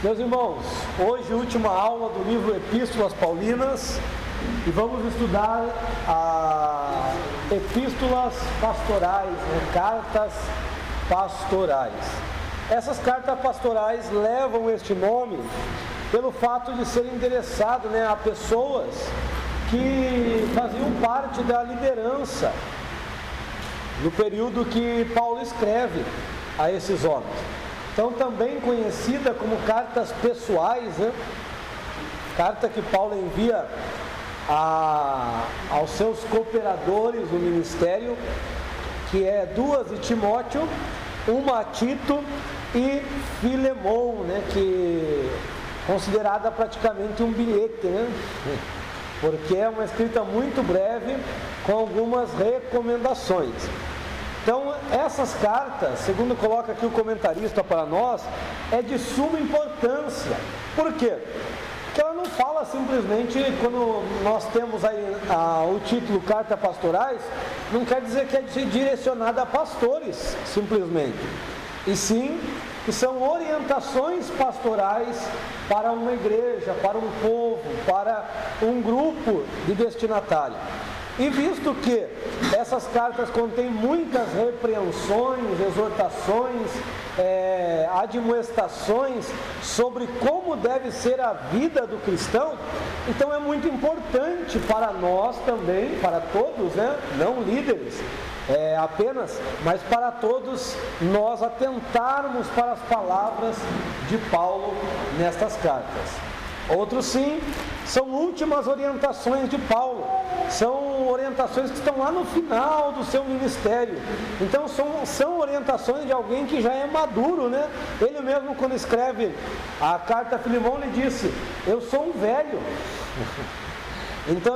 Meus irmãos, hoje última aula do livro Epístolas Paulinas e vamos estudar as epístolas pastorais, cartas pastorais. Essas cartas pastorais levam este nome pelo fato de serem endereçadas a pessoas que faziam parte da liderança no período que Paulo escreve a esses homens. Então, também conhecida como cartas pessoais, carta que Paulo envia aos seus cooperadores do ministério, que é 2 de Timóteo, 1 a Tito e Filemon, que é considerada praticamente um bilhete, porque é uma escrita muito breve com algumas recomendações. Então, essas cartas, segundo coloca aqui o comentarista para nós, é de suma importância. Por quê? Porque ela não fala simplesmente, quando nós temos aí o título Cartas Pastorais, não quer dizer que é direcionada a pastores, simplesmente. E sim, que são orientações pastorais para uma igreja, para um povo, para um grupo de destinatário. E visto que essas cartas contêm muitas repreensões, exortações, admoestações sobre como deve ser a vida do cristão, então é muito importante para nós também, para todos, não líderes apenas, mas para todos nós atentarmos para as palavras de Paulo nestas cartas. Outros sim, são últimas orientações de Paulo, são orientações que estão lá no final do seu ministério. Então são orientações de alguém que já é maduro, Ele mesmo, quando escreve a carta a Filemon, ele disse: eu sou um velho. Então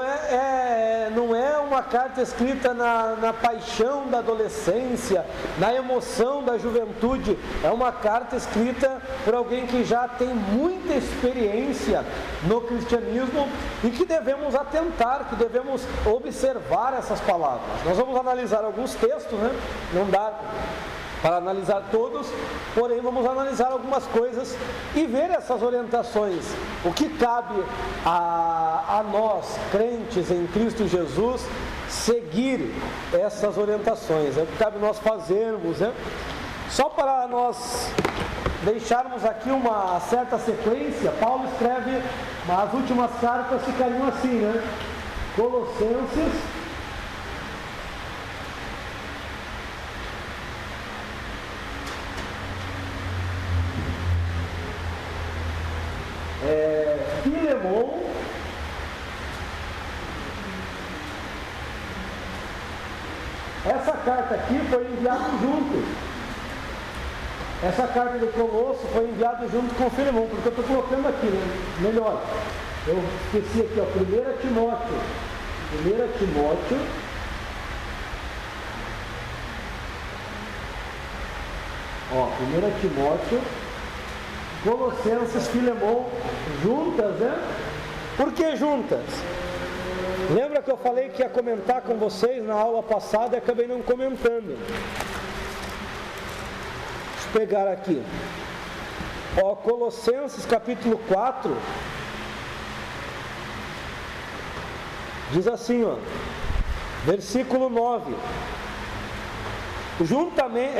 não é uma carta escrita na paixão da adolescência, na emoção da juventude. É uma carta escrita por alguém que já tem muita experiência no cristianismo e que devemos atentar, que devemos observar essas palavras. Nós vamos analisar alguns textos, não dá para analisar todos, porém vamos analisar algumas coisas e ver essas orientações, o que cabe a nós, crentes em Cristo Jesus, seguir essas orientações, o que cabe nós fazermos, Só para nós deixarmos aqui uma certa sequência, Paulo escreve, as últimas cartas ficariam assim, Colossenses, Filemon, essa carta aqui foi enviada junto. Essa carta de Colosso foi enviada junto com Filemon, porque eu estou colocando aqui, melhor. Eu esqueci aqui, 1 Timóteo. 1 Timóteo. Ó, 1 Timóteo. Colossenses, Filemon, juntas, Por que juntas? Lembra que eu falei que ia comentar com vocês na aula passada e acabei não comentando. Deixa eu pegar aqui. Ó, Colossenses capítulo 4. Diz assim, versículo 9. Juntamente,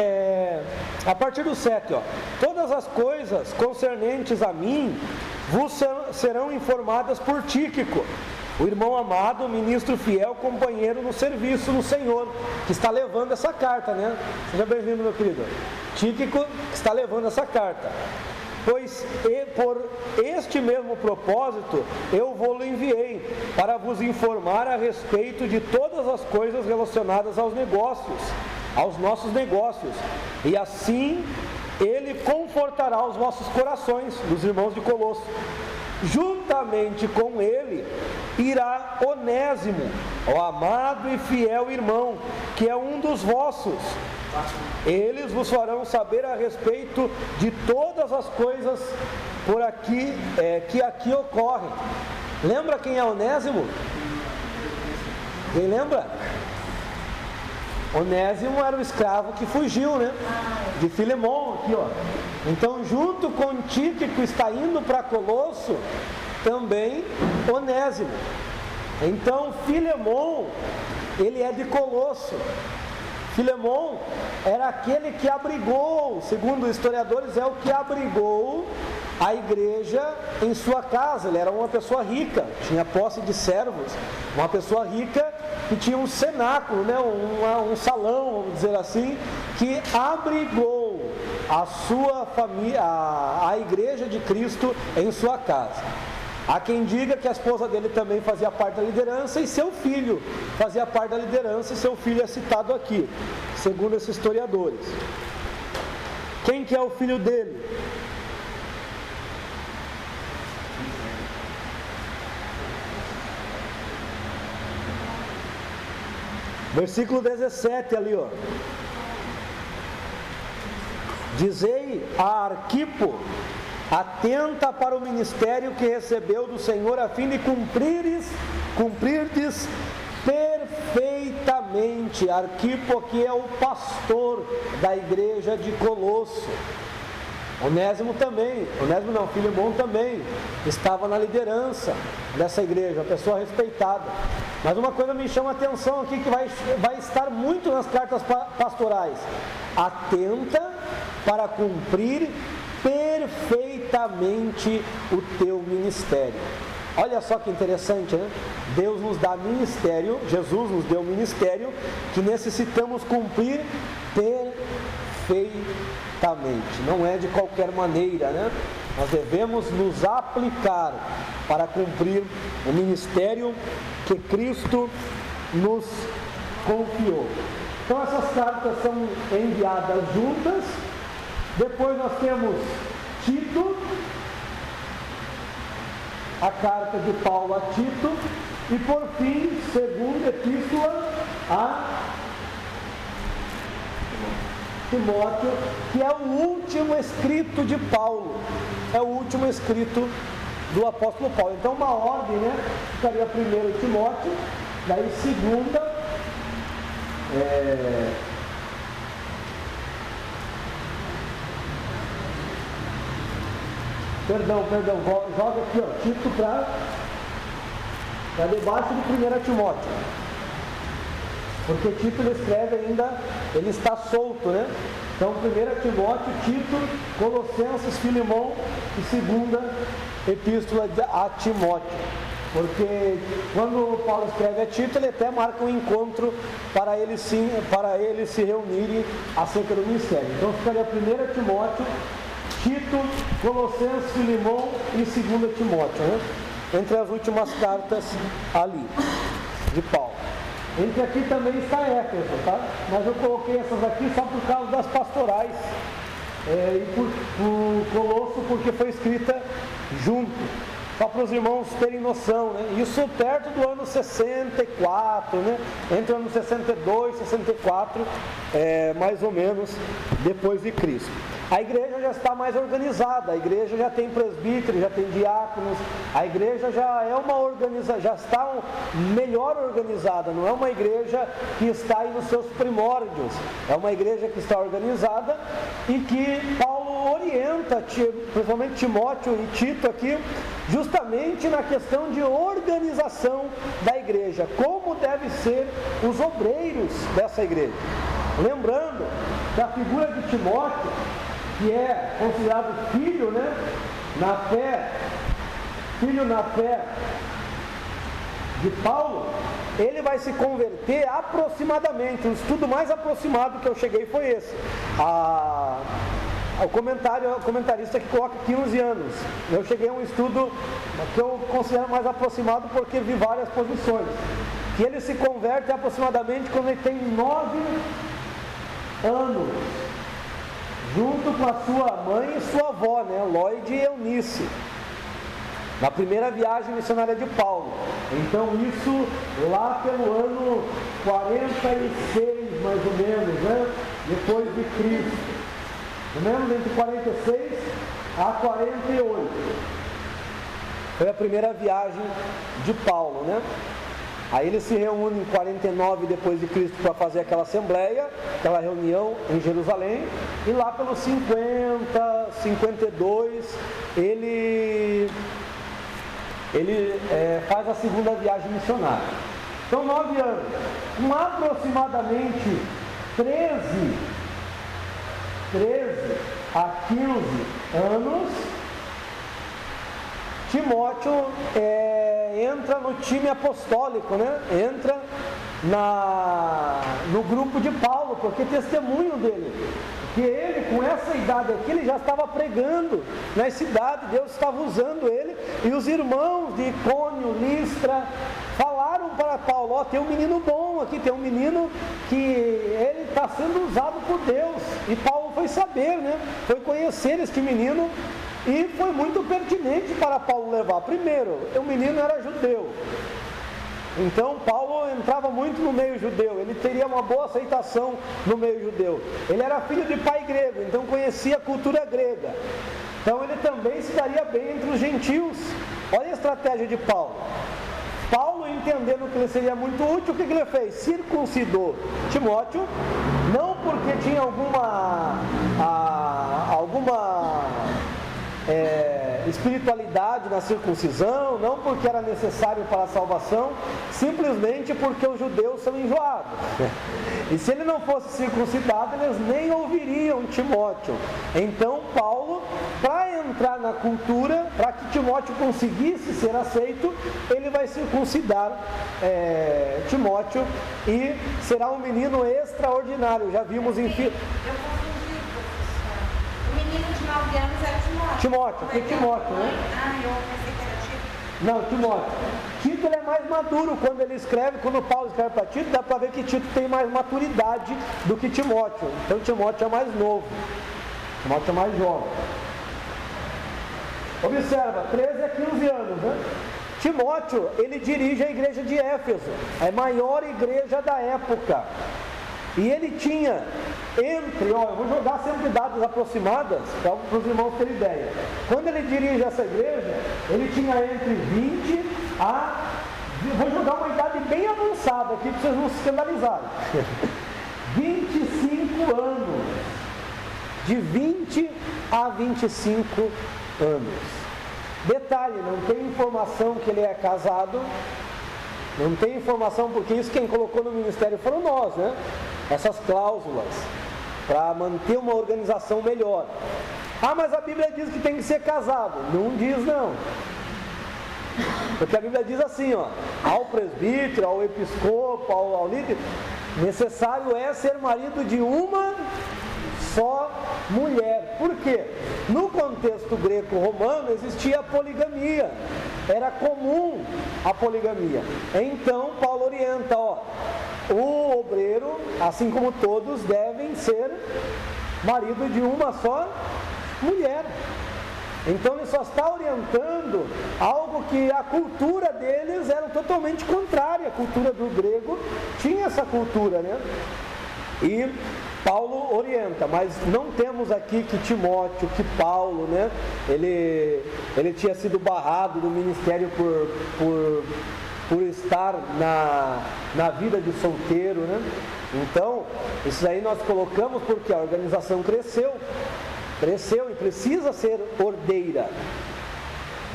a partir do 7, todas as coisas concernentes a mim vos serão informadas por Tíquico, o irmão amado, ministro fiel, companheiro no serviço no Senhor, que está levando essa carta, Seja bem-vindo, meu querido. Tíquico está levando essa carta. Pois por este mesmo propósito eu vou-lo enviei, para vos informar a respeito de todas as coisas relacionadas aos negócios, aos nossos negócios, e assim ele confortará os vossos corações, dos irmãos de Colosso. Juntamente com ele irá Onésimo, o amado e fiel irmão, que é um dos vossos. Eles vos farão saber a respeito de todas as coisas por aqui, que aqui ocorrem. Lembra quem é Onésimo? Quem lembra? Onésimo era o escravo que fugiu, de Filemon, aqui, Então, junto com Tíquico está indo para Colosso também Onésimo. Então, Filemon, ele é de Colosso. Filemon era aquele que abrigou, segundo historiadores, é o que abrigou a igreja em sua casa. Ele era uma pessoa rica, tinha posse de servos, uma pessoa rica que tinha um cenáculo, né? um salão, vamos dizer assim, que abrigou a sua família, a igreja de Cristo em sua casa. Há quem diga que a esposa dele também fazia parte da liderança e seu filho fazia parte da liderança, e seu filho é citado aqui, segundo esses historiadores. Quem que é o filho dele? Versículo 17 ali, ó. Dizei a Arquipo: atenta para o ministério que recebeu do Senhor, a fim de cumprirdes perfeitamente. Arquipo, que é o pastor da igreja de Colosso. Onésimo também, Filemon também estava na liderança dessa igreja, uma pessoa respeitada. Mas uma coisa me chama a atenção aqui, que vai estar muito nas cartas pastorais: atenta para cumprir perfeitamente o teu ministério. Olha só que interessante, né? Deus nos dá ministério, Jesus nos deu ministério que necessitamos cumprir perfeitamente. Não é de qualquer maneira, né? Nós devemos nos aplicar para cumprir o ministério que Cristo nos confiou. Então essas cartas são enviadas juntas. Depois nós temos Tito, a carta de Paulo a Tito, e por fim, segunda epístola a Timóteo, que é o último escrito de Paulo, é o último escrito do apóstolo Paulo. Então uma ordem, né? Ficaria primeiro Timóteo, daí segunda Perdão, joga aqui, ó, Tito para debaixo de 1 Timóteo. Porque Tito ele escreve ainda, ele está solto, né? Então 1 Timóteo, Tito, Colossenses, Filemon e segunda epístola a Timóteo. Porque quando Paulo escreve a Tito, ele até marca um encontro para eles se reunirem acerca do ministério. Então ficaria 1 Timóteo, Tito, Colossenses, Filemon e 2 Timóteo, né? Entre as últimas cartas ali, de Paulo. Entre aqui também está Éfeso, tá? Mas eu coloquei essas aqui só por causa das pastorais. E por Colosso, porque foi escrita junto. Só para os irmãos terem noção, né? Isso perto do ano 64, né? Entre o ano 62 e 64, mais ou menos depois de Cristo. A igreja já está mais organizada, a igreja já tem presbíteros, já tem diáconos, a igreja já é já está melhor organizada, não é uma igreja que está aí nos seus primórdios, é uma igreja que está organizada e que Paulo orienta, principalmente Timóteo e Tito aqui, justamente na questão de organização da igreja, como devem ser os obreiros dessa igreja. Lembrando que a figura de Timóteo, que é considerado filho, né, filho na fé de Paulo, ele vai se converter aproximadamente, o estudo mais aproximado que eu cheguei foi esse. O comentarista que coloca 15 anos. Eu cheguei a um estudo que eu considero mais aproximado porque vi várias posições. Que ele se converte aproximadamente quando ele tem 9 anos, junto com a sua mãe e sua avó, né, Lloyd e Eunice, na primeira viagem missionária de Paulo. Então isso lá pelo ano 46, mais ou menos, né, depois de Cristo. Pelo menos entre 46 a 48. Foi a primeira viagem de Paulo, né? Aí eles se reúnem em 49 depois de Cristo para fazer aquela assembleia, aquela reunião em Jerusalém, e lá pelos 50, 52, ele faz a segunda viagem missionária. Então 9 anos, com aproximadamente 13 a 15 anos, Timóteo entra no time apostólico, né? Entra no grupo de Paulo, porque testemunho dele, que ele com essa idade aqui, ele já estava pregando nas cidades, Deus estava usando ele, e os irmãos de Icônio, Listra, falaram para Paulo, ó, tem um menino bom aqui, tem um menino que ele está sendo usado por Deus, e Paulo foi saber, né? Foi conhecer este menino, e foi muito pertinente para Paulo levar. Primeiro, o menino era judeu, então Paulo entrava muito no meio judeu, ele teria uma boa aceitação no meio judeu. Ele era filho de pai grego, então conhecia a cultura grega, então ele também se daria bem entre os gentios. Olha a estratégia de Paulo. Paulo, entendendo que ele seria muito útil, o que ele fez? Circuncidou Timóteo, não porque tinha alguma espiritualidade na circuncisão, não porque era necessário para a salvação, simplesmente porque os judeus são enjoados. E se ele não fosse circuncidado, eles nem ouviriam Timóteo. Então Paulo, para entrar na cultura, para que Timóteo conseguisse ser aceito, ele vai circuncidar Timóteo, e será um menino extraordinário. Já vimos em filme. O menino de 9 anos era Timóteo, foi Timóteo, né? Eu pensei que era Tito. Não, Timóteo. Tito ele é mais maduro quando ele escreve, quando Paulo escreve para Tito, dá para ver que Tito tem mais maturidade do que Timóteo. Então Timóteo é mais novo, Timóteo é mais jovem. Observa, 13 a 15 anos, né? Timóteo, ele dirige a igreja de Éfeso, a maior igreja da época. E ele tinha eu vou jogar sempre dados aproximadas para os irmãos terem ideia. Quando ele dirige essa igreja, ele tinha entre 20 a... Vou jogar uma idade bem avançada aqui para vocês não se escandalizarem. 25 anos. De 20 a 25 anos. Detalhe, não tem informação que ele é casado. Não tem informação, porque isso quem colocou no ministério foram nós, né? Essas cláusulas, para manter uma organização melhor. Ah, mas a Bíblia diz que tem que ser casado. Não diz não. Porque a Bíblia diz assim, ó, ao presbítero, ao episcopo, ao líder, necessário é ser marido de uma só mulher. Por quê? No contexto greco-romano existia a poligamia. Era comum a poligamia. Então Paulo orienta, ó, o obreiro, assim como todos, devem ser marido de uma só mulher. Então ele só está orientando algo que a cultura deles era totalmente contrária. A cultura do grego tinha essa cultura, né? E Paulo orienta, mas não temos aqui que Timóteo, que Paulo, né? Ele tinha sido barrado do ministério por estar na vida de solteiro, né? Então, isso aí nós colocamos porque a organização cresceu e precisa ser ordeira.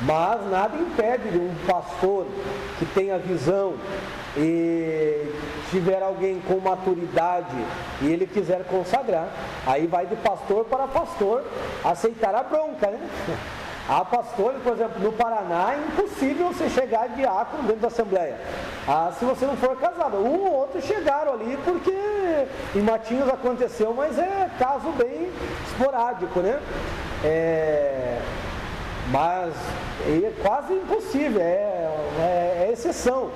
Mas nada impede de um pastor que tenha visão e tiver alguém com maturidade e ele quiser consagrar, aí vai de pastor para pastor aceitar a bronca, né? Há pastores, por exemplo, no Paraná, é impossível você chegar de diácono dentro da Assembleia. Se você não for casado. Um ou outro chegaram ali porque em Matinhos aconteceu, mas é caso bem esporádico, né? Mas é quase impossível, é exceção.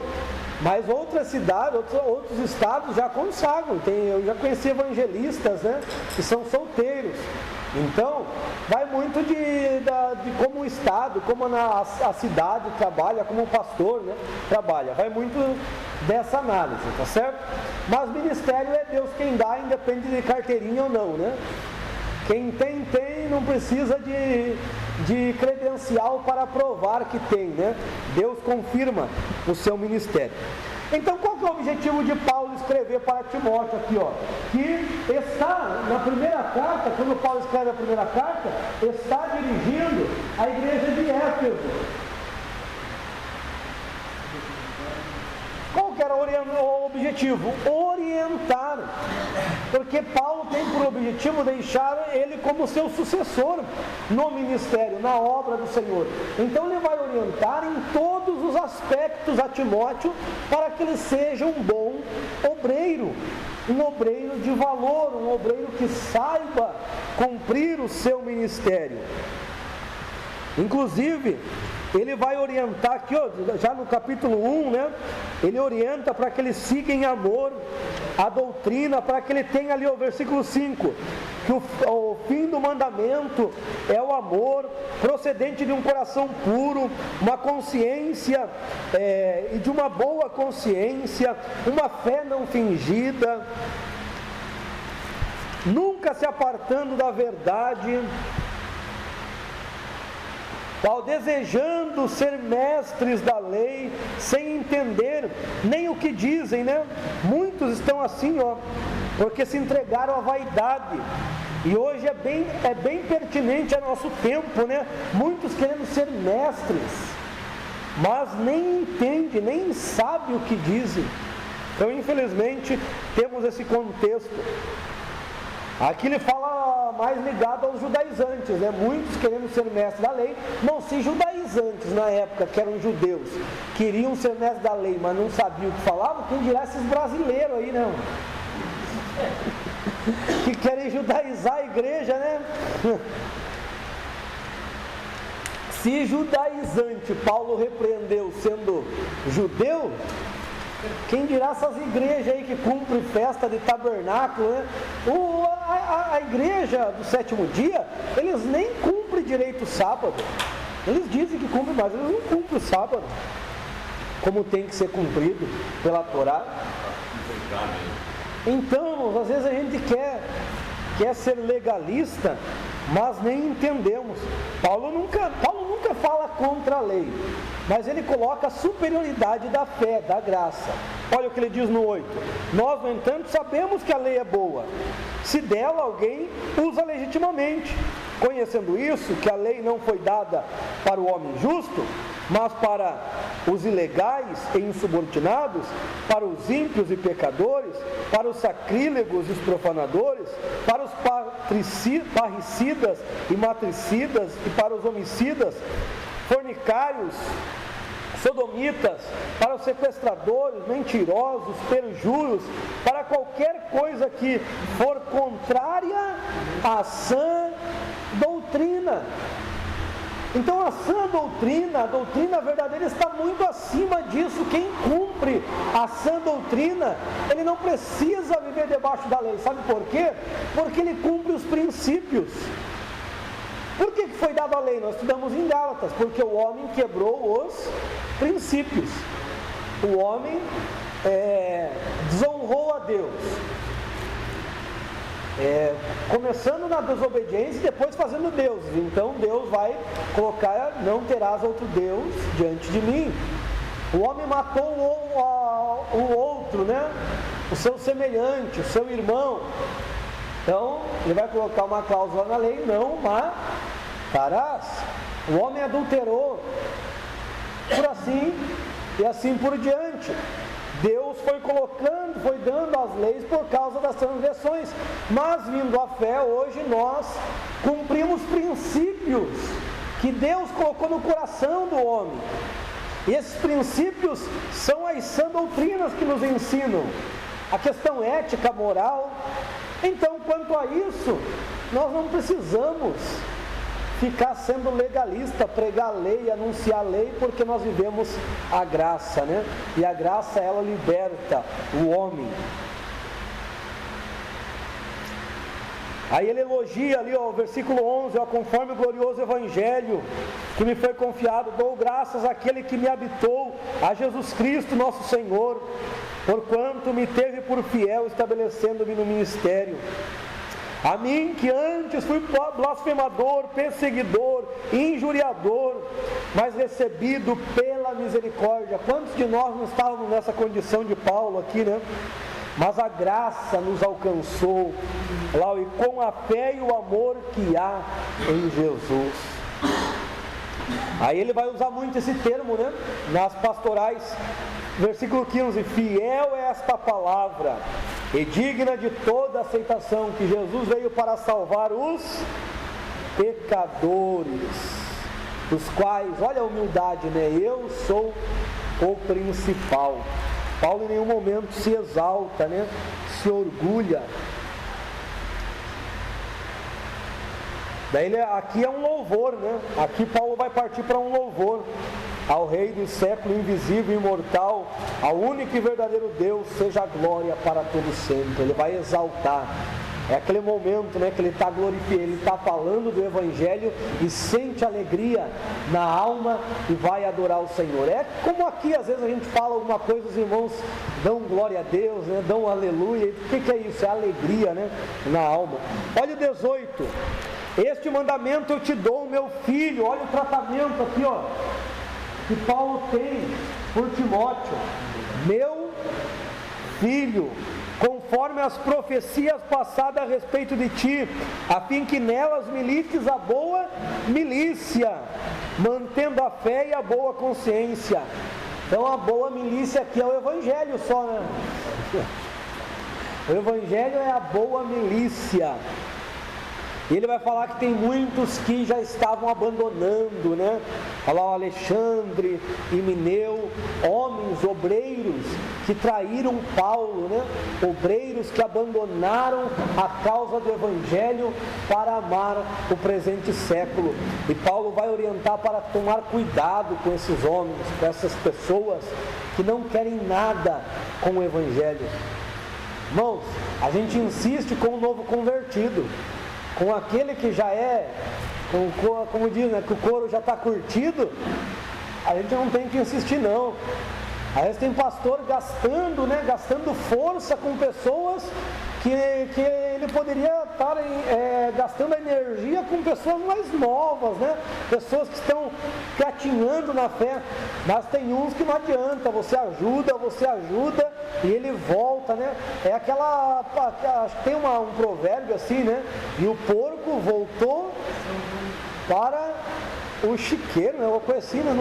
Mas outras cidades, outros estados já consagram. Eu já conheci evangelistas, né, que são solteiros. Então, vai muito de como o estado, como a cidade trabalha, como o pastor, né, trabalha. Vai muito dessa análise, tá certo? Mas ministério é Deus quem dá, independe de carteirinha ou não, né? Quem tem, não precisa de credencial para provar que tem, né? Deus confirma o seu ministério. Então, qual que é o objetivo de Paulo escrever para Timóteo aqui, ó? Que está na primeira carta, quando Paulo escreve a primeira carta, está dirigindo a igreja de Éfeso. Qual que era o objetivo? Orientar. Porque Paulo tem por objetivo deixar ele como seu sucessor no ministério, na obra do Senhor. Então ele vai orientar em todos os aspectos a Timóteo para que ele seja um bom obreiro, um obreiro de valor, um obreiro que saiba cumprir o seu ministério. Inclusive, ele vai orientar aqui, ó, já no capítulo 1, né? Ele orienta para que ele siga em amor a doutrina, para que ele tenha ali o versículo 5, que o fim do mandamento é o amor, procedente de um coração puro, uma consciência e de uma boa consciência, uma fé não fingida, nunca se apartando da verdade, tal desejando ser mestres da lei, sem entender nem o que dizem, né? Muitos estão assim, ó, porque se entregaram à vaidade. E hoje é bem pertinente a nosso tempo, né? Muitos querendo ser mestres, mas nem entendem, nem sabem o que dizem. Então, infelizmente, temos esse contexto. Aqui ele fala mais ligado aos judaizantes, né? Muitos querendo ser mestres da lei, não se judaizantes na época, que eram judeus, queriam ser mestres da lei, mas não sabiam o que falavam, quem dirá esses brasileiros aí, não? Que querem judaizar a igreja, né? Se judaizante Paulo repreendeu sendo judeu, quem dirá essas igrejas aí que cumprem festa de tabernáculo, né? A igreja do sétimo dia, eles nem cumprem direito o sábado. Eles dizem que cumprem, mas eles não cumprem o sábado como tem que ser cumprido pela Torá. Então, às vezes a gente quer ser legalista, mas nem entendemos. Paulo nunca fala contra a lei, mas ele coloca a superioridade da fé, da graça. Olha o que ele diz no 8: nós, no entanto, sabemos que a lei é boa, se dela alguém usa legitimamente, conhecendo isso, que a lei não foi dada para o homem justo, mas para os ilegais e insubordinados, para os ímpios e pecadores, para os sacrílegos e os profanadores, para os parricidas e matricidas, e para os homicidas, fornicários, sodomitas, para os sequestradores, mentirosos, perjuros, para qualquer coisa que for contrária à sã doutrina. Então a sã doutrina, a doutrina verdadeira está muito acima disso. Quem cumpre a sã doutrina, ele não precisa viver debaixo da lei. Sabe por quê? Porque ele cumpre os princípios. Por que foi dada a lei? Nós estudamos em Gálatas, porque o homem quebrou os princípios. O homem desonrou a Deus. Começando na desobediência e depois fazendo Deus. Então Deus vai colocar: não terás outro Deus diante de mim. O homem matou o outro, né? O seu semelhante, o seu irmão. Então ele vai colocar uma cláusula na lei: não matarás. O homem adulterou, por assim e assim por diante. Deus foi dando as leis por causa das transgressões, mas vindo a fé, hoje nós cumprimos princípios que Deus colocou no coração do homem. E esses princípios são as sã doutrinas que nos ensinam a questão ética, moral. Então, quanto a isso, nós não precisamos ficar sendo legalista, pregar a lei, anunciar a lei, porque nós vivemos a graça, né? E a graça, ela liberta o homem. Aí ele elogia ali, ó, o versículo 11, ó: conforme o glorioso evangelho que me foi confiado, dou graças àquele que me habitou, a Jesus Cristo nosso Senhor, porquanto me teve por fiel, estabelecendo-me no ministério. A mim que antes fui blasfemador, perseguidor, injuriador, mas recebido pela misericórdia. Quantos de nós não estávamos nessa condição de Paulo aqui, né? Mas a graça nos alcançou, lá, e com a fé e o amor que há em Jesus. Aí ele vai usar muito esse termo, né? Nas pastorais, versículo 15: fiel é esta palavra e digna de toda aceitação, que Jesus veio para salvar os pecadores, os quais, olha a humildade, né? Eu sou o principal. Paulo em nenhum momento se exalta, né? Se orgulha. Daí aqui é um louvor, né? Aqui Paulo vai partir para um louvor ao Rei do século, invisível e imortal, ao único e verdadeiro Deus, seja a glória para todo sempre. Ele vai exaltar. É aquele momento, né, que ele está glorificando, ele está falando do Evangelho e sente alegria na alma e vai adorar o Senhor. É como aqui, às vezes a gente fala alguma coisa, os irmãos dão glória a Deus, né, dão aleluia. O que é isso? É alegria, né, na alma. Olha o 18: este mandamento eu te dou, meu filho. Olha o tratamento aqui, ó, que Paulo tem por Timóteo: meu filho, conforme as profecias passadas a respeito de ti, a fim que nelas milites a boa milícia, mantendo a fé e a boa consciência. Então a boa milícia aqui é o Evangelho só, né? O Evangelho é a boa milícia. E ele vai falar que tem muitos que já estavam abandonando, né? Olha lá o Alexandre, Himeneu, homens, obreiros que traíram Paulo, né? Obreiros que abandonaram a causa do Evangelho para amar o presente século. E Paulo vai orientar para tomar cuidado com esses homens, com essas pessoas que não querem nada com o Evangelho. Irmãos, a gente insiste com o novo convertido, com aquele que já é, como diz, né, que o couro já está curtido. A gente não tem que insistir, não. Às vezes tem pastor gastando, né, gastando força com pessoas que ele poderia estar gastando energia com pessoas mais novas, né? Pessoas que estão gatinhando na fé. Mas tem uns que não adianta, você ajuda e ele volta, né? É aquela, acho que tem um provérbio assim, né? E o porco voltou para o chiqueiro, né? Eu conheci, né?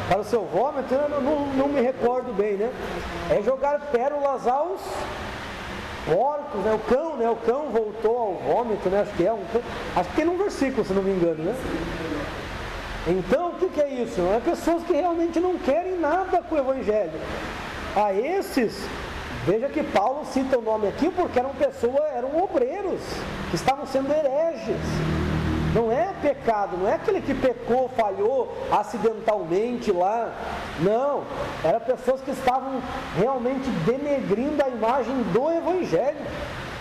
Para o seu vômito, eu não me recordo bem, né? É jogar pérolas aos porcos, né? O cão voltou ao vômito, né? Acho que tem num versículo, se não me engano, né? Então, o que é isso? É pessoas que realmente não querem nada com o Evangelho. A esses, veja que Paulo cita o nome aqui porque eram obreiros que estavam sendo hereges. Não é pecado, não é aquele que pecou, falhou acidentalmente lá. Não, eram pessoas que estavam realmente denegrindo a imagem do Evangelho.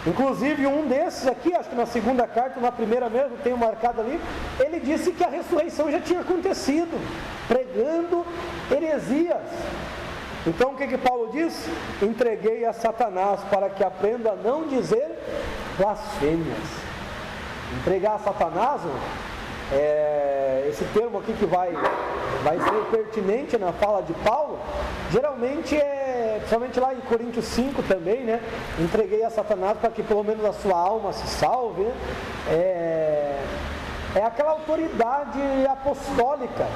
Inclusive um desses aqui, acho que na segunda carta, na primeira mesmo, tenho marcado ali, ele disse que a ressurreição já tinha acontecido, pregando heresias. Então o que Paulo diz? Entreguei a Satanás para que aprenda a não dizer blasfêmias. Entregar a Satanás, esse termo aqui que vai ser pertinente na fala de Paulo, geralmente principalmente lá em Coríntios 5 também, né? Entreguei a Satanás para que pelo menos a sua alma se salve, né? É aquela autoridade apostólica,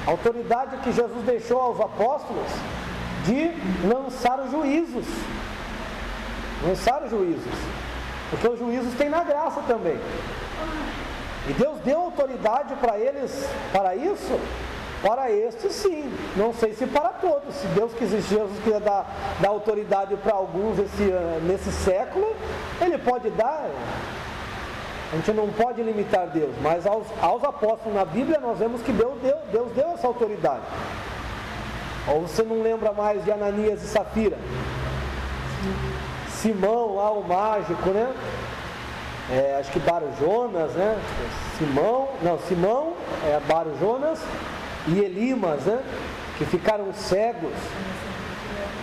a autoridade que Jesus deixou aos apóstolos de lançar os juízos. Porque os juízos têm na graça também. E Deus deu autoridade para eles, para isso, para estes sim. Não sei se para todos. Se Deus quiser, Jesus quiser dar autoridade para alguns nesse século, Ele pode dar. A gente não pode limitar Deus. Mas aos apóstolos na Bíblia nós vemos que Deus deu essa autoridade. Ou você não lembra mais de Ananias e Safira? Simão lá, o mágico, né? Acho que Bar-Jonas, né? Simão, Bar-Jonas e Elimas, né? Que ficaram cegos.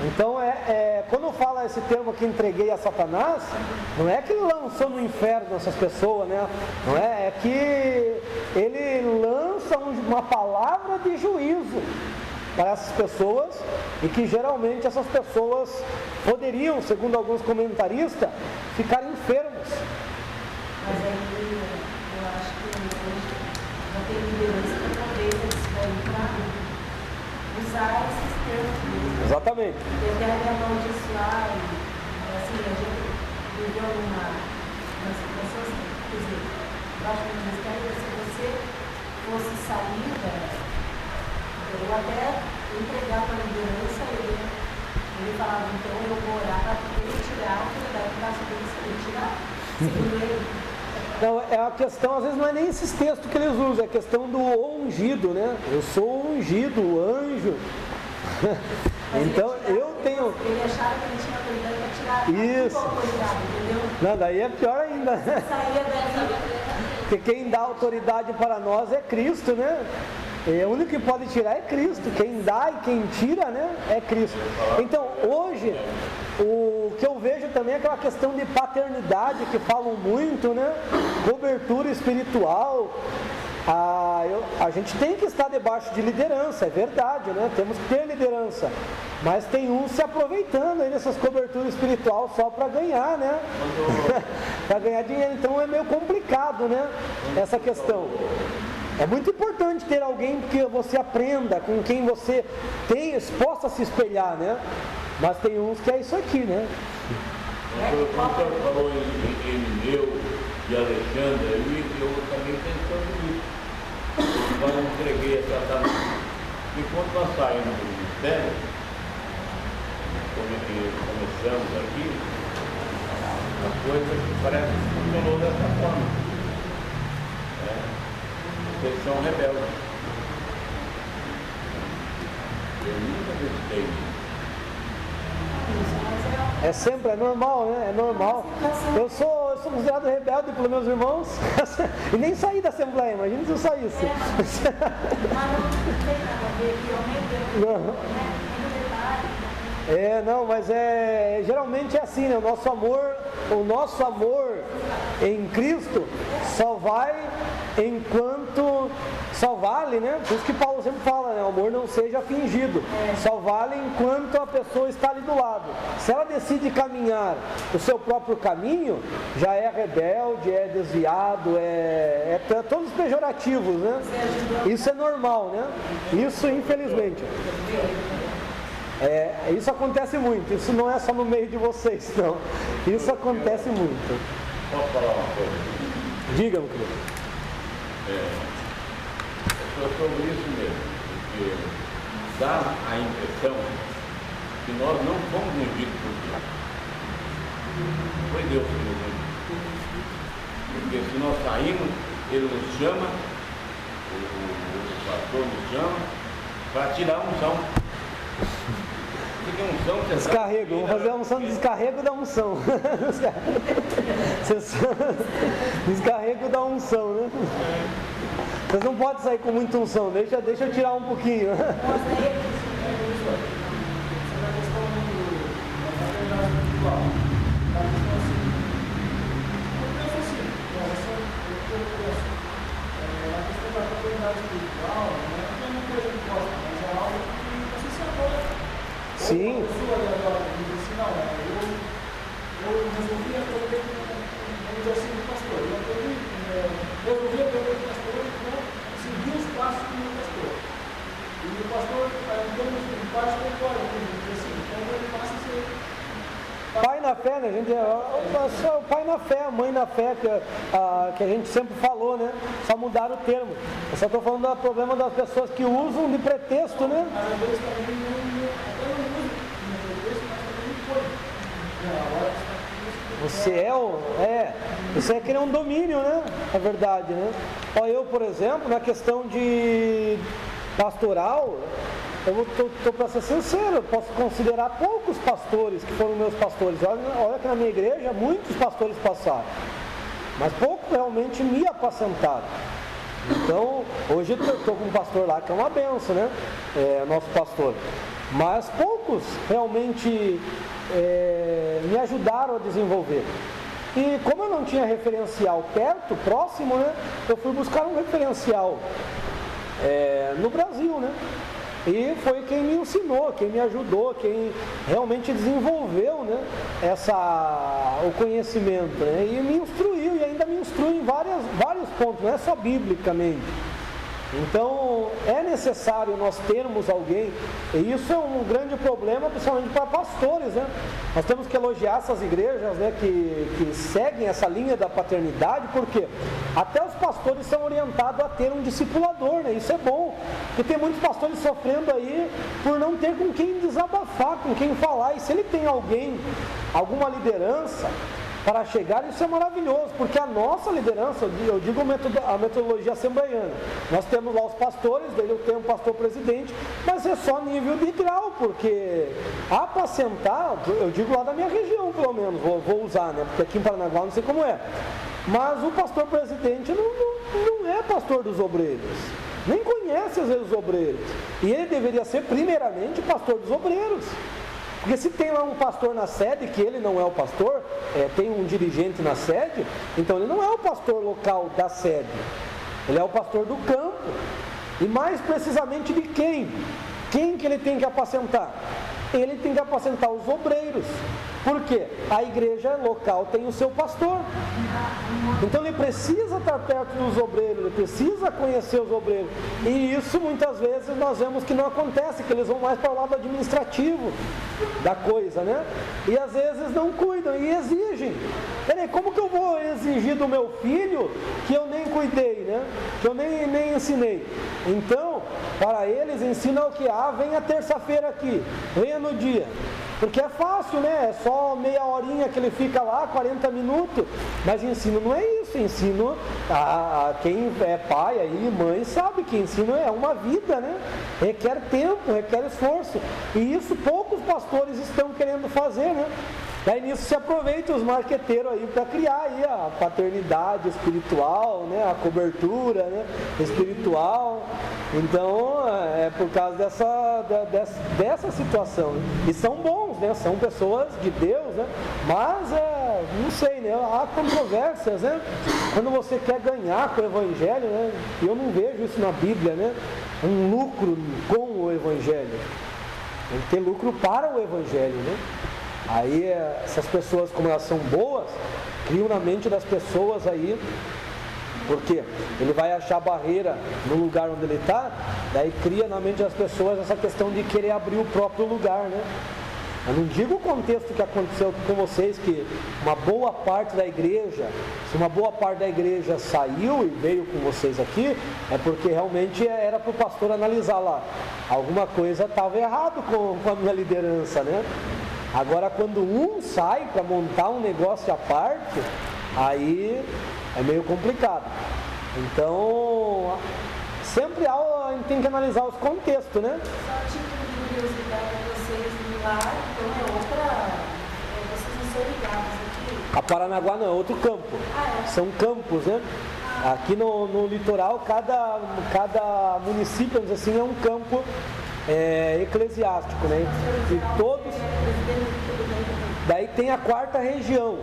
Então, quando fala esse termo que entreguei a Satanás, não é que ele lançou no inferno essas pessoas, né? Não é que ele lança uma palavra de juízo para essas pessoas, e que geralmente essas pessoas poderiam, segundo alguns comentaristas, ficar enfermos. Mas aí eu acho que hoje não tem liderança que talvez eles venham para usar esses termos mesmo. Exatamente. Eu quero amaldiçoar e assim, a gente viveu numa situação assim, quer dizer, baixo do ministério, se você fosse sair eu até entregar para a liderança, ele falava, então eu vou orar para ele tirar a autoridade da submissão, ele tirar, segundo ele. Não, é a questão, às vezes não é nem esses textos que eles usam, é a questão do ungido, né? Eu sou ungido, o anjo. Então eu tenho. Ele achava que ele tinha autoridade para tirar isso. A autoridade, entendeu? Não, daí é pior ainda. Saía daqui. Porque quem dá autoridade para nós é Cristo, né? O único que pode tirar é Cristo. Quem dá e quem tira, né, é Cristo. Então, hoje, o que eu vejo também é aquela questão de paternidade que falam muito, né? Cobertura espiritual. A gente tem que estar debaixo de liderança, é verdade, né? Temos que ter liderança. Mas tem uns se aproveitando aí dessas coberturas espirituais só para ganhar, né? Para ganhar dinheiro. Então é meio complicado, né? Essa questão. É muito importante ter alguém que você aprenda, com quem você possa se espelhar, né? Mas tem uns que é isso aqui, né? Quando o senhor falou em Elineu e Alexandre, eu também pensando nisso. Quando eu entreguei a Satanás, e quando nós saímos do ministério, começamos aqui, a coisa parece que funcionou dessa forma. Eles são rebeldes. Eu nunca acreditei. É sempre, é normal, né? É normal. Eu sou considerado rebelde pelos meus irmãos e nem saí da Assembleia, imagina se eu saísse. Mas não tem nada a ver que eu rebelde, né? Não, mas geralmente é assim, né? O nosso amor em Cristo só vale, né? Por isso que Paulo sempre fala, né? O amor não seja fingido, só vale enquanto a pessoa está ali do lado. Se ela decide caminhar o seu próprio caminho, já é rebelde, é desviado, é todos pejorativos, né? Isso é normal, né? Isso, infelizmente. Isso acontece muito, isso não é só no meio de vocês, não. Isso acontece muito. Posso falar uma coisa? Diga, meu querido. É sobre isso mesmo, porque dá a impressão que nós não fomos ungidos por Deus. Foi Deus que nos ungiu. Porque se nós saímos, Ele nos chama, o pastor nos chama, para tirar a unção. Descarrego, vamos fazer a unção de descarrego da unção. Descarrego da unção, né? Vocês não podem sair com muita unção, deixa eu tirar um pouquinho. Sim. Eu resolvi a problema do pastor. Eu resolvi a problema do pastor e vou seguir os passos do meu pastor. E o pastor, em parte, concorda comigo, assim, então ele passa a ser. Pai na fé, né? O pai na fé, a mãe na fé, que a gente sempre falou, né? Só mudaram o termo. Eu só estou falando do problema das pessoas que usam de pretexto, né? Você é querer um domínio, né? É verdade, né? Eu, por exemplo, na questão de pastoral, eu estou para ser sincero, eu posso considerar poucos pastores que foram meus pastores. Olha que na minha igreja muitos pastores passaram, mas poucos realmente me apacentaram. Então, hoje eu estou com um pastor lá que é uma benção, né? Nosso pastor. mas poucos realmente me ajudaram a desenvolver. E como eu não tinha referencial perto, próximo, né, eu fui buscar um referencial no Brasil, né? E foi quem me ensinou, quem me ajudou, quem realmente desenvolveu, né, o conhecimento, né, e me instruiu, e ainda me instrui em vários pontos, não é só biblicamente. Então, é necessário nós termos alguém, e isso é um grande problema, principalmente para pastores, né? Nós temos que elogiar essas igrejas, né, que seguem essa linha da paternidade, porque até os pastores são orientados a ter um discipulador, né? Isso é bom, porque tem muitos pastores sofrendo aí por não ter com quem desabafar, com quem falar, e se ele tem alguém, alguma liderança para chegar, isso é maravilhoso, porque a nossa liderança, eu digo a metodologia assembleiana, nós temos lá os pastores, daí eu tenho um pastor presidente, mas é só nível de grau, porque apacentar, eu digo lá da minha região pelo menos, vou usar, né, porque aqui em Paranaguá não sei como é, mas o pastor presidente não é pastor dos obreiros, nem conhece às vezes os obreiros, e ele deveria ser primeiramente pastor dos obreiros. Porque se tem lá um pastor na sede, que ele não é o pastor, tem um dirigente na sede, então ele não é o pastor local da sede, ele é o pastor do campo. E mais precisamente de quem? Quem que ele tem que apacentar? Ele tem que apacentar os obreiros. Por quê? A igreja local tem o seu pastor. Então ele precisa estar perto dos obreiros, ele precisa conhecer os obreiros. E isso muitas vezes nós vemos que não acontece, que eles vão mais para o lado administrativo da coisa, né? E às vezes não cuidam e exigem. Peraí, como que eu vou exigir do meu filho que eu nem cuidei, né? Que eu nem ensinei? Então, para eles ensina o que? Venha terça-feira aqui, venha no dia. Porque é fácil, né? É só meia horinha que ele fica lá, 40 minutos. Mas ensino não é isso. Ensino a quem é pai aí, mãe, sabe que ensino é uma vida, né? Requer tempo, requer esforço. E isso poucos pastores estão querendo fazer, né? Daí nisso se aproveita os marqueteiros aí para criar aí a paternidade espiritual, né? A cobertura, né? Espiritual. Então é por causa dessa situação. E são bons, né? São pessoas de Deus, né? Mas não sei, né? Há controvérsias, né? Quando você quer ganhar com o Evangelho, né? E eu não vejo isso na Bíblia, né? Um lucro com o Evangelho. Tem que ter lucro para o Evangelho, né? Aí essas pessoas, como elas são boas, criam na mente das pessoas aí, porque ele vai achar barreira no lugar onde ele está, daí cria na mente das pessoas essa questão de querer abrir o próprio lugar, né? Eu não digo o contexto que aconteceu com vocês, que uma boa parte da igreja, se uma boa parte da igreja saiu e veio com vocês aqui, é porque realmente era para o pastor analisar lá, alguma coisa estava errado com a minha liderança, né? Agora, quando um sai para montar um negócio à parte, aí é meio complicado. Então, sempre a gente tem que analisar os contextos, né? Só tipo de curiosidade para vocês lá, então vocês não são ligados aqui? A Paranaguá não, é outro campo. São campos, né? Aqui no litoral, cada município, vamos dizer assim, é um campo eclesiástico, né? E todos. Daí tem a quarta região.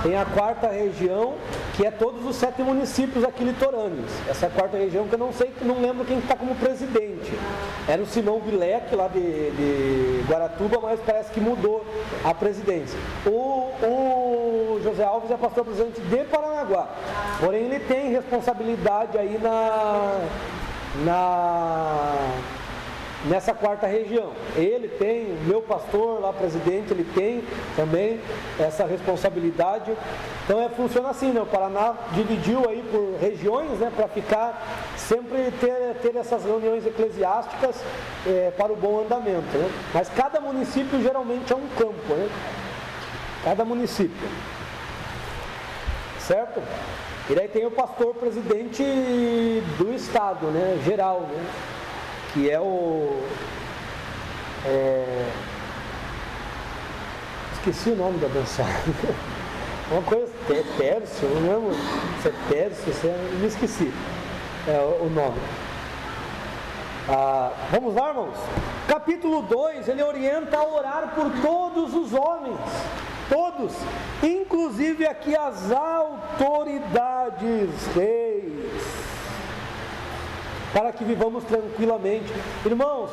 Tem a quarta região, que é todos os 7 municípios aqui litorâneos. Essa quarta região que eu não lembro quem está como presidente. Era o Simão Vilec, lá de Guaratuba, mas parece que mudou a presidência. O José Alves é pastor presidente de Paranaguá. Porém, ele tem responsabilidade aí nessa quarta região. Ele tem, o meu pastor lá, presidente, ele tem também essa responsabilidade. Então funciona assim, né? O Paraná dividiu aí por regiões, né? Para ficar sempre ter essas reuniões eclesiásticas para o bom andamento, né? Mas cada município geralmente é um campo, né? Cada município. Certo? E daí tem o pastor presidente do estado, né? Geral, né? Que é esqueci o nome da abençoada. Uma coisa, Tércio, não lembro se é Tércio, me esqueci o nome. Vamos lá, irmãos? Capítulo 2, ele orienta a orar por todos os homens, todos, inclusive aqui as autoridades, reis, para que vivamos tranquilamente. Irmãos,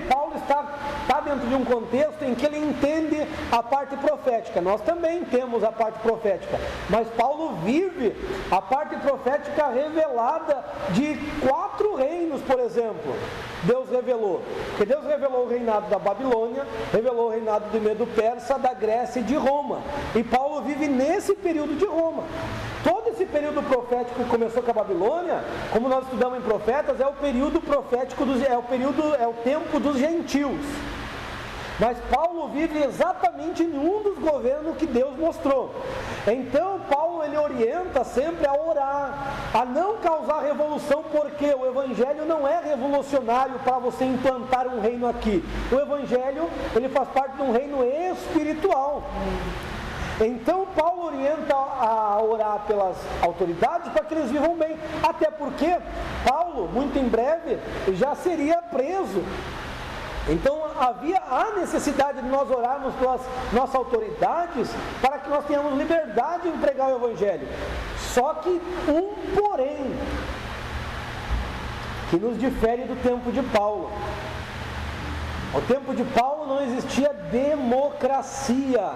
Paulo está dentro de um contexto em que ele entende a parte profética. Nós também temos a parte profética, mas Paulo vive a parte profética revelada de 4 reinos, por exemplo. Deus revelou, porque Deus revelou o reinado da Babilônia, revelou o reinado do Medo-Persa, da Grécia e de Roma, e Paulo vive nesse período de Roma. Todo esse período profético que começou com a Babilônia, como nós estudamos em Profetas, é o período profético, é o tempo dos gentios. Mas Paulo vive exatamente em um dos governos que Deus mostrou. Então Paulo ele orienta sempre a orar, a não causar revolução, porque o Evangelho não é revolucionário para você implantar um reino aqui. O Evangelho ele faz parte de um reino espiritual. Então Paulo orienta a orar pelas autoridades para que eles vivam bem, até porque Paulo, muito em breve, já seria preso. Então havia a necessidade de nós orarmos pelas nossas autoridades para que nós tenhamos liberdade de pregar o Evangelho. Só que porém, que nos difere do tempo de Paulo. No tempo de Paulo não existia democracia.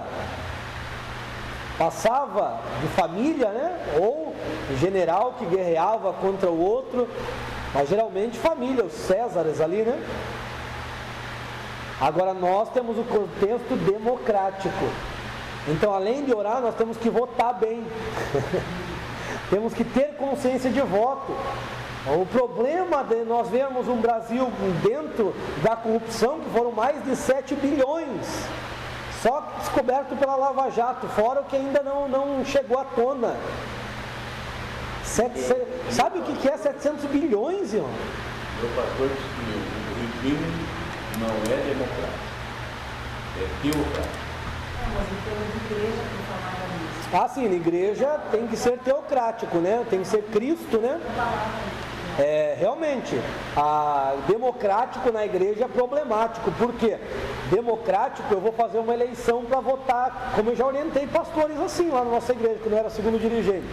Passava de família, né? Ou general que guerreava contra o outro, mas geralmente família, os Césares ali, né? Agora nós temos o contexto democrático. Então, além de orar, nós temos que votar bem. Temos que ter consciência de voto. O problema de nós vermos um Brasil dentro da corrupção, que foram mais de 7 bilhões, só descoberto pela Lava Jato, fora o que ainda não chegou à tona. Sabe o que é 700 bilhões, irmão? Meu pastor disse que o regime não é democrático, é teocrático. Mas então a igreja tem falado nisso. Ah, sim, na igreja tem que ser teocrático, né? Tem que ser Cristo, né? Realmente, democrático na igreja é problemático. Por quê? Democrático, eu vou fazer uma eleição para votar, como eu já orientei pastores assim lá na nossa igreja, quando eu era segundo dirigente.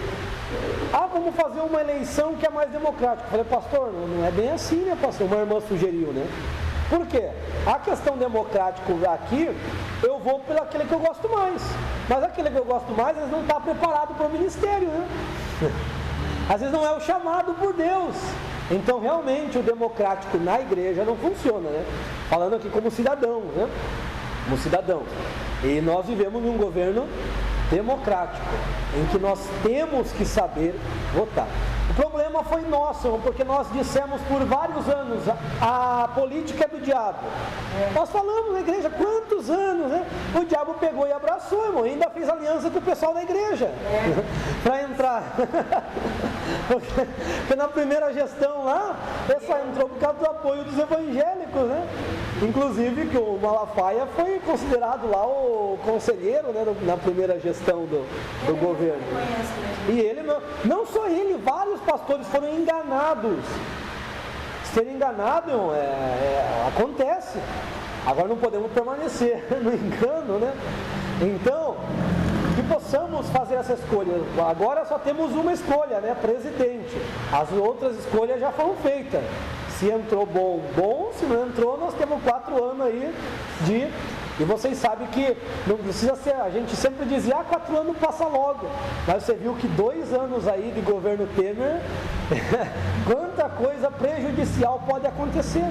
Vamos fazer uma eleição que é mais democrática. Eu falei, pastor, não é bem assim, né, pastor? Uma irmã sugeriu, né? Por quê? A questão democrática aqui, eu vou pelo aquele que eu gosto mais. Mas aquele que eu gosto mais, eles não estão preparados para o ministério, né? Às vezes não é o chamado por Deus. Então realmente o democrático na igreja não funciona, né? Falando aqui como cidadão, né? Como cidadão. E nós vivemos num governo democrático, em que nós temos que saber votar. O problema foi nosso, porque nós dissemos por vários anos a política é do diabo. Nós falamos na igreja quantos anos, né? O diabo pegou e abraçou, irmão, e ainda fez aliança com o pessoal da igreja para entrar. Porque na primeira gestão lá, ele só entrou por causa do apoio dos evangélicos, né? Inclusive que o Malafaia foi considerado lá o conselheiro, né, na primeira gestão do governo. E ele, não só ele, vários pastores foram enganados. Ser enganado, irmão, acontece. Agora não podemos permanecer no engano, né? Então, que possamos fazer essa escolha. Agora só temos uma escolha, né? Presidente. As outras escolhas já foram feitas. Se entrou bom, se não entrou, nós temos 4 anos aí E vocês sabem que não precisa ser, a gente sempre dizia, 4 anos passa logo. Mas você viu que 2 anos aí de governo Temer, quanta coisa prejudicial pode acontecer.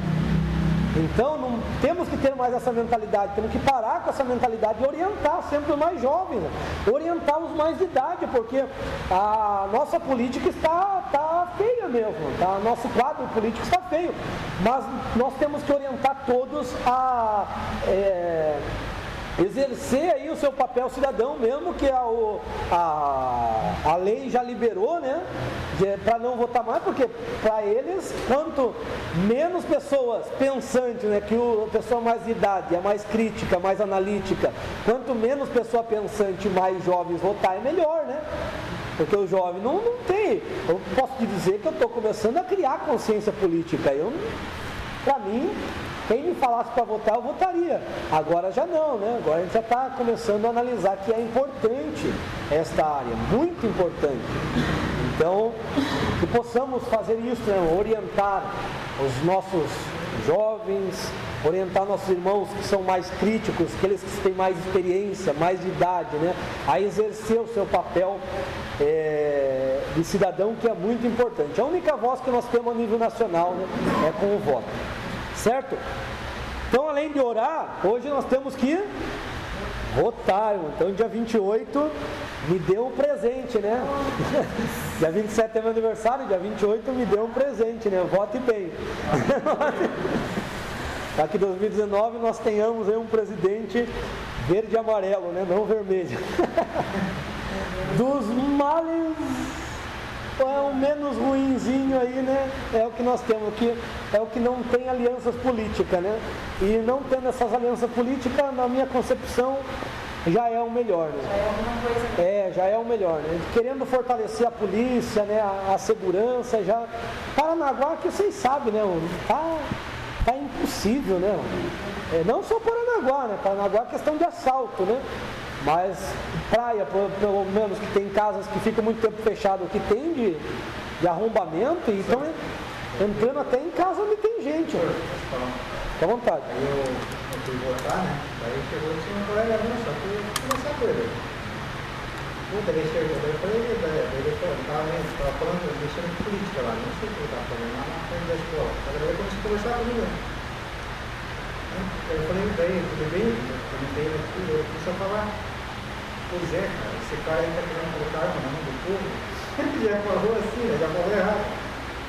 Então, não temos que ter mais essa mentalidade, temos que parar com essa mentalidade e orientar sempre os mais jovens, orientar os mais de idade, porque a nossa política está feia mesmo, tá? Nosso quadro político está feio, mas nós temos que orientar todos a exercer aí o seu papel cidadão, mesmo que a lei já liberou, né, para não votar mais, porque para eles, quanto menos pessoas pensantes, né, que a pessoa mais de idade, é mais crítica, mais analítica, quanto menos pessoa pensante, mais jovens votar, é melhor, né? Porque o jovem não tem, eu posso te dizer que eu estou começando a criar consciência política, para mim, quem me falasse para votar, eu votaria. Agora já não, né? Agora a gente já está começando a analisar que é importante esta área, muito importante. Então, que possamos fazer isso, né? Orientar os nossos jovens, orientar nossos irmãos que são mais críticos, aqueles que têm mais experiência, mais idade, né? A exercer o seu papel de cidadão, que é muito importante. A única voz que nós temos a nível nacional, né, é com o voto, certo? Então, além de orar, hoje nós temos que votar. Então, dia 28 me deu um presente, né? Dia 27 é meu aniversário, dia 28 me deu um presente, né? Vote bem. Para que em 2019 nós tenhamos aí um presidente verde e amarelo, né? Não vermelho. Dos males, é o menos ruinzinho aí, né? É o que nós temos aqui, é o que não tem alianças políticas, né? E não tendo essas alianças políticas, na minha concepção, já é o melhor, né? Já é alguma coisa. Já é o melhor, né? Querendo fortalecer a polícia, né? A segurança, já. Paranaguá, que vocês sabem, né? Tá impossível, né? Não só Paranaguá, né? Paranaguá é questão de assalto, né? Mas praia, pelo menos, que tem casas que ficam muito tempo fechadas, que tem de arrombamento, e estão entrando até em casa onde tem gente. Fica à vontade. Aí eu fui votar, né? Daí chegou e tinha um colega meu, só que eu conversar com ele. Puta, ele chegou, daí eu falei, ele estava falando, mexendo com política lá, não sei o que ele estava falando, lá na frente da escola. Daí ele começou a conversar comigo. Eu falei, daí, tudo bem? Eu perguntei, eu comecei a falar. Pois é, cara, esse cara aí está querendo colocar arma na mão do povo. Ele já falou assim, ele já falou errado.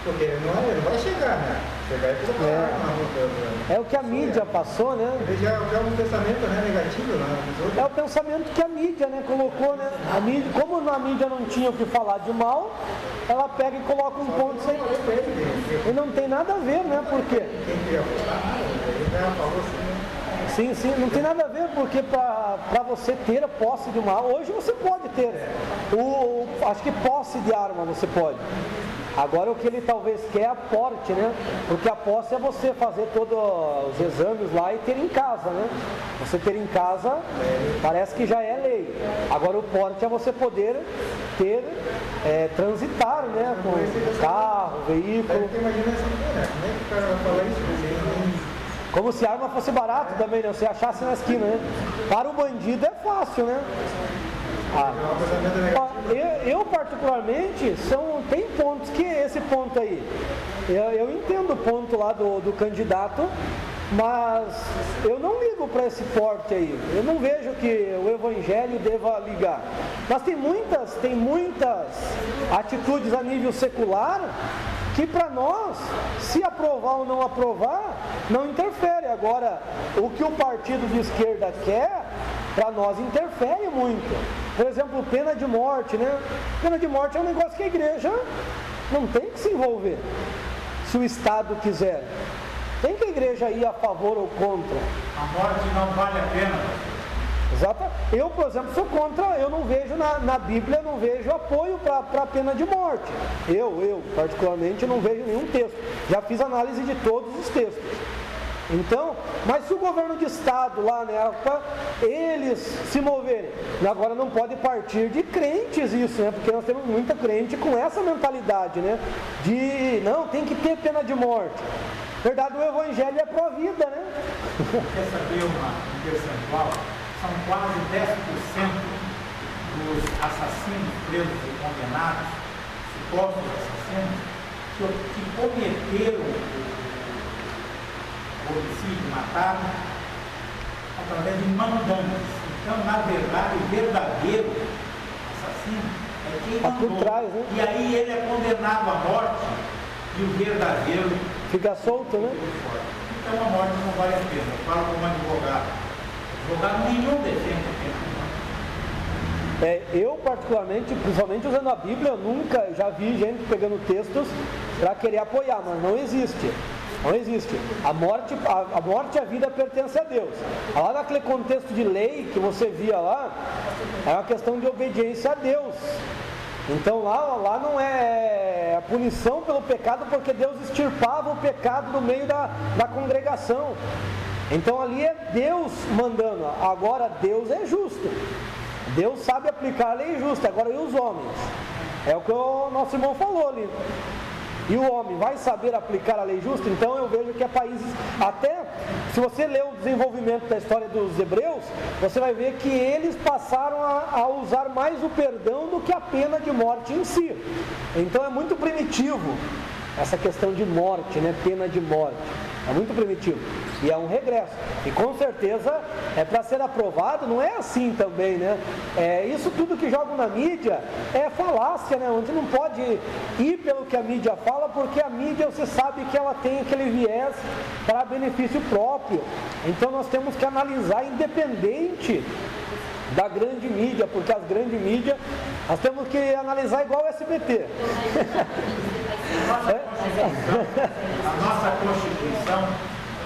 Porque ele não vai chegar, né? Chegar e colocar arma na mão do povo. É o que a mídia passou, né? Ele já é um pensamento, né, negativo, né? É o pensamento que a mídia, né, colocou, né? A mídia, como na mídia não tinha o que falar de mal, ela pega e coloca um ponto sem. E não tem nada a ver, né? Por quê? Quem queria votar, ele já falou assim. Sim, não tem nada a ver, porque para você ter a posse de uma arma, hoje você pode ter, acho que posse de arma você pode. Agora o que ele talvez quer é a porte, né? Porque a posse é você fazer todos os exames lá e ter em casa, né? Você ter em casa parece que já é lei. Agora o porte é você poder ter, transitar, né? Com carro, veículo. Imagina assim, né? Como é que o cara vai falar isso? Como se a arma fosse barato também, né? Você achasse na esquina, né? Para o bandido é fácil, né? Eu particularmente, tem pontos que esse ponto aí, eu entendo o ponto lá do candidato, mas eu não ligo para esse porte aí. Eu não vejo que o evangelho deva ligar. Mas tem muitas atitudes a nível secular que para nós, se aprovar ou não aprovar, não interfere. Agora, o que o partido de esquerda quer, para nós interfere muito. Por exemplo, pena de morte, né? Pena de morte é um negócio que a igreja não tem que se envolver, se o Estado quiser. Tem que a igreja ir a favor ou contra. A morte não vale a pena. Exato. Eu, por exemplo, sou contra, eu não vejo na Bíblia, não vejo apoio para a pena de morte. Eu, particularmente, não vejo nenhum texto. Já fiz análise de todos os textos. Então, mas se o governo de Estado lá, né, eles se moverem, agora não pode partir de crentes isso, né, porque nós temos muita crente com essa mentalidade, né, de, não, tem que ter pena de morte. Na verdade, o evangelho é pró-vida, né? Quer saber um percentual? São quase 10% dos assassinos presos e condenados, supostos assassinos, que cometeram o homicídio, mataram através de mandantes. Então, na verdade, o verdadeiro assassino é quem mandou. Por trás, né? E aí ele é condenado à morte e o verdadeiro fica solto, né? Então a morte não vale a pena. Eu falo como advogado. Advogado nenhum defende a pena. Eu particularmente, principalmente usando a Bíblia, eu nunca já vi gente pegando textos para querer apoiar, mas não existe. Não existe. A morte e a vida pertencem a Deus. Lá naquele contexto de lei que você via lá, é uma questão de obediência a Deus. Então lá não é a punição pelo pecado, porque Deus extirpava o pecado do meio da congregação. Então ali é Deus mandando. Agora Deus é justo, Deus sabe aplicar a lei justa. Agora e os homens? É o que o nosso irmão falou ali. E o homem vai saber aplicar a lei justa? Então eu vejo que há países, até se você ler o desenvolvimento da história dos hebreus, você vai ver que eles passaram a usar mais o perdão do que a pena de morte em si. Então é muito primitivo essa questão de morte, né? Pena de morte. É muito primitivo. E é um regresso. E com certeza é para ser aprovado, não é assim também, né? Isso tudo que jogam na mídia é falácia, né? Onde não pode ir pelo que a mídia fala, porque a mídia, você sabe que ela tem aquele viés para benefício próprio. Então nós temos que analisar independente da grande mídia, porque as grandes mídias, nós temos que analisar igual o SBT. A nossa Constituição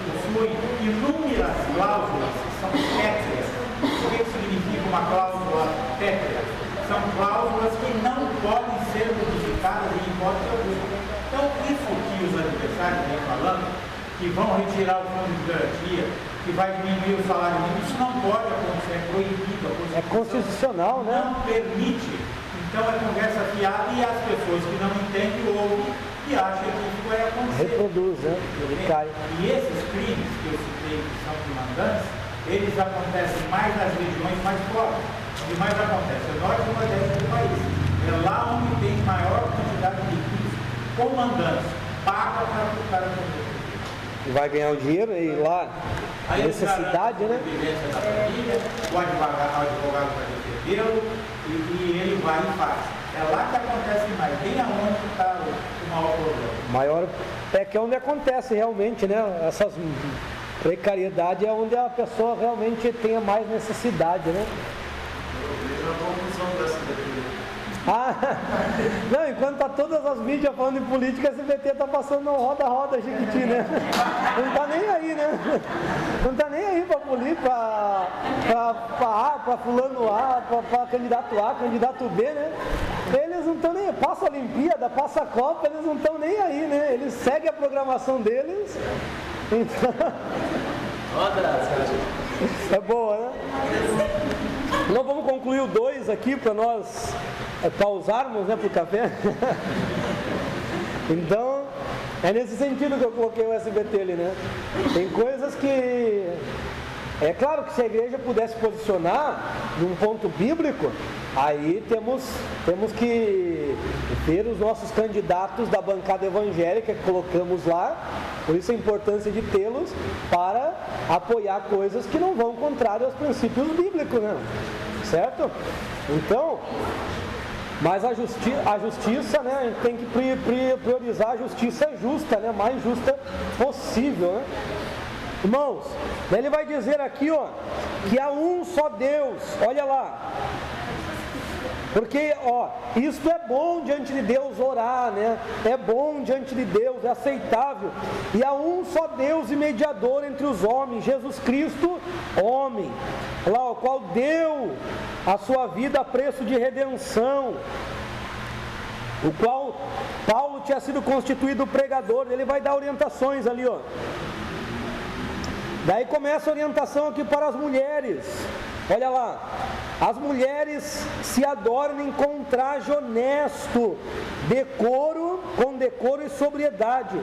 possui inúmeras cláusulas que são pétreas. O que significa uma cláusula pétrea? São cláusulas que não podem ser modificadas em hipótese alguma. Então, isso que os adversários vêm falando, que vão retirar o fundo de garantia, que vai diminuir o salário mínimo, isso não pode acontecer, é proibido. É constitucional, né? Não permite. Então é conversa fiada e as pessoas que não entendem ouvem e acham que isso vai acontecer. Reproduz, né? Ele cai. E esses crimes que eu citei, que são demandantes, eles acontecem mais nas regiões mais pobres. O que mais acontece é norte e nordeste do país. É lá onde tem maior quantidade de crimes. Comandantes pagam para o cara comer. E vai ganhar o dinheiro e lá, a necessidade, né? Da família, o advogado vai defendê-lo e ele vai e faz. É lá que acontece mais, bem aonde está o maior problema. Maior é que é onde acontece realmente, né? Essas precariedade é onde a pessoa realmente tenha mais necessidade, né? Eu vejo a conclusão dessa daqui. Não, enquanto tá todas as mídias falando em política, a SBT tá passando no roda-roda Jequiti, né? Não tá nem aí, né? Não tá nem aí pra política, pra fulano A, pra candidato A, candidato B, né? Eles não estão nem aí. Passa a Olimpíada, passa a Copa, eles não estão nem aí, né? Eles seguem a programação deles. Então... É boa, né? Então vamos concluir o 2 aqui para nós pausarmos, né, para o café. Então, é nesse sentido que eu coloquei o SBT ali, né? Tem coisas que... É claro que se a igreja pudesse posicionar num ponto bíblico, aí temos que ter os nossos candidatos da bancada evangélica que colocamos lá, por isso a importância de tê-los para apoiar coisas que não vão contrário aos princípios bíblicos, né? Certo? Então, mas a justiça, né? A gente tem que priorizar a justiça justa, né? Mais justa possível, né? Irmãos, ele vai dizer aqui, ó, que há um só Deus, olha lá, porque, ó, isto é bom diante de Deus orar, né? É bom diante de Deus, é aceitável, e há um só Deus e mediador entre os homens, Jesus Cristo, homem, lá, o qual deu a sua vida a preço de redenção, o qual Paulo tinha sido constituído pregador, ele vai dar orientações ali, ó. Daí começa a orientação aqui para as mulheres. Olha lá. As mulheres se adornem com um traje honesto, com decoro e sobriedade,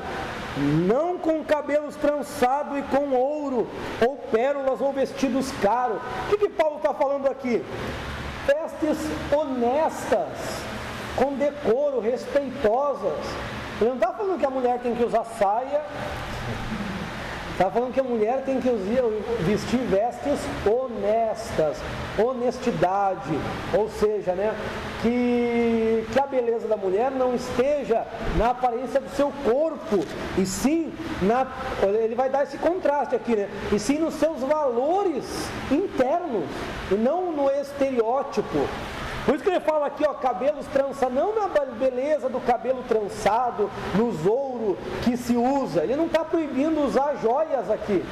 não com cabelos trançados e com ouro, ou pérolas, ou vestidos caros. O que Paulo está falando aqui? Vestes honestas, com decoro, respeitosas. Ele não está falando que a mulher tem que usar saia. Está falando que a mulher tem que vestir vestes honestas, honestidade, ou seja, né, que a beleza da mulher não esteja na aparência do seu corpo, e sim, ele vai dar esse contraste aqui, né, e sim nos seus valores internos, e não no estereótipo. Por isso que ele fala aqui, ó, cabelos trançados, não na beleza do cabelo trançado, nos ouros que se usa. Ele não está proibindo usar joias aqui,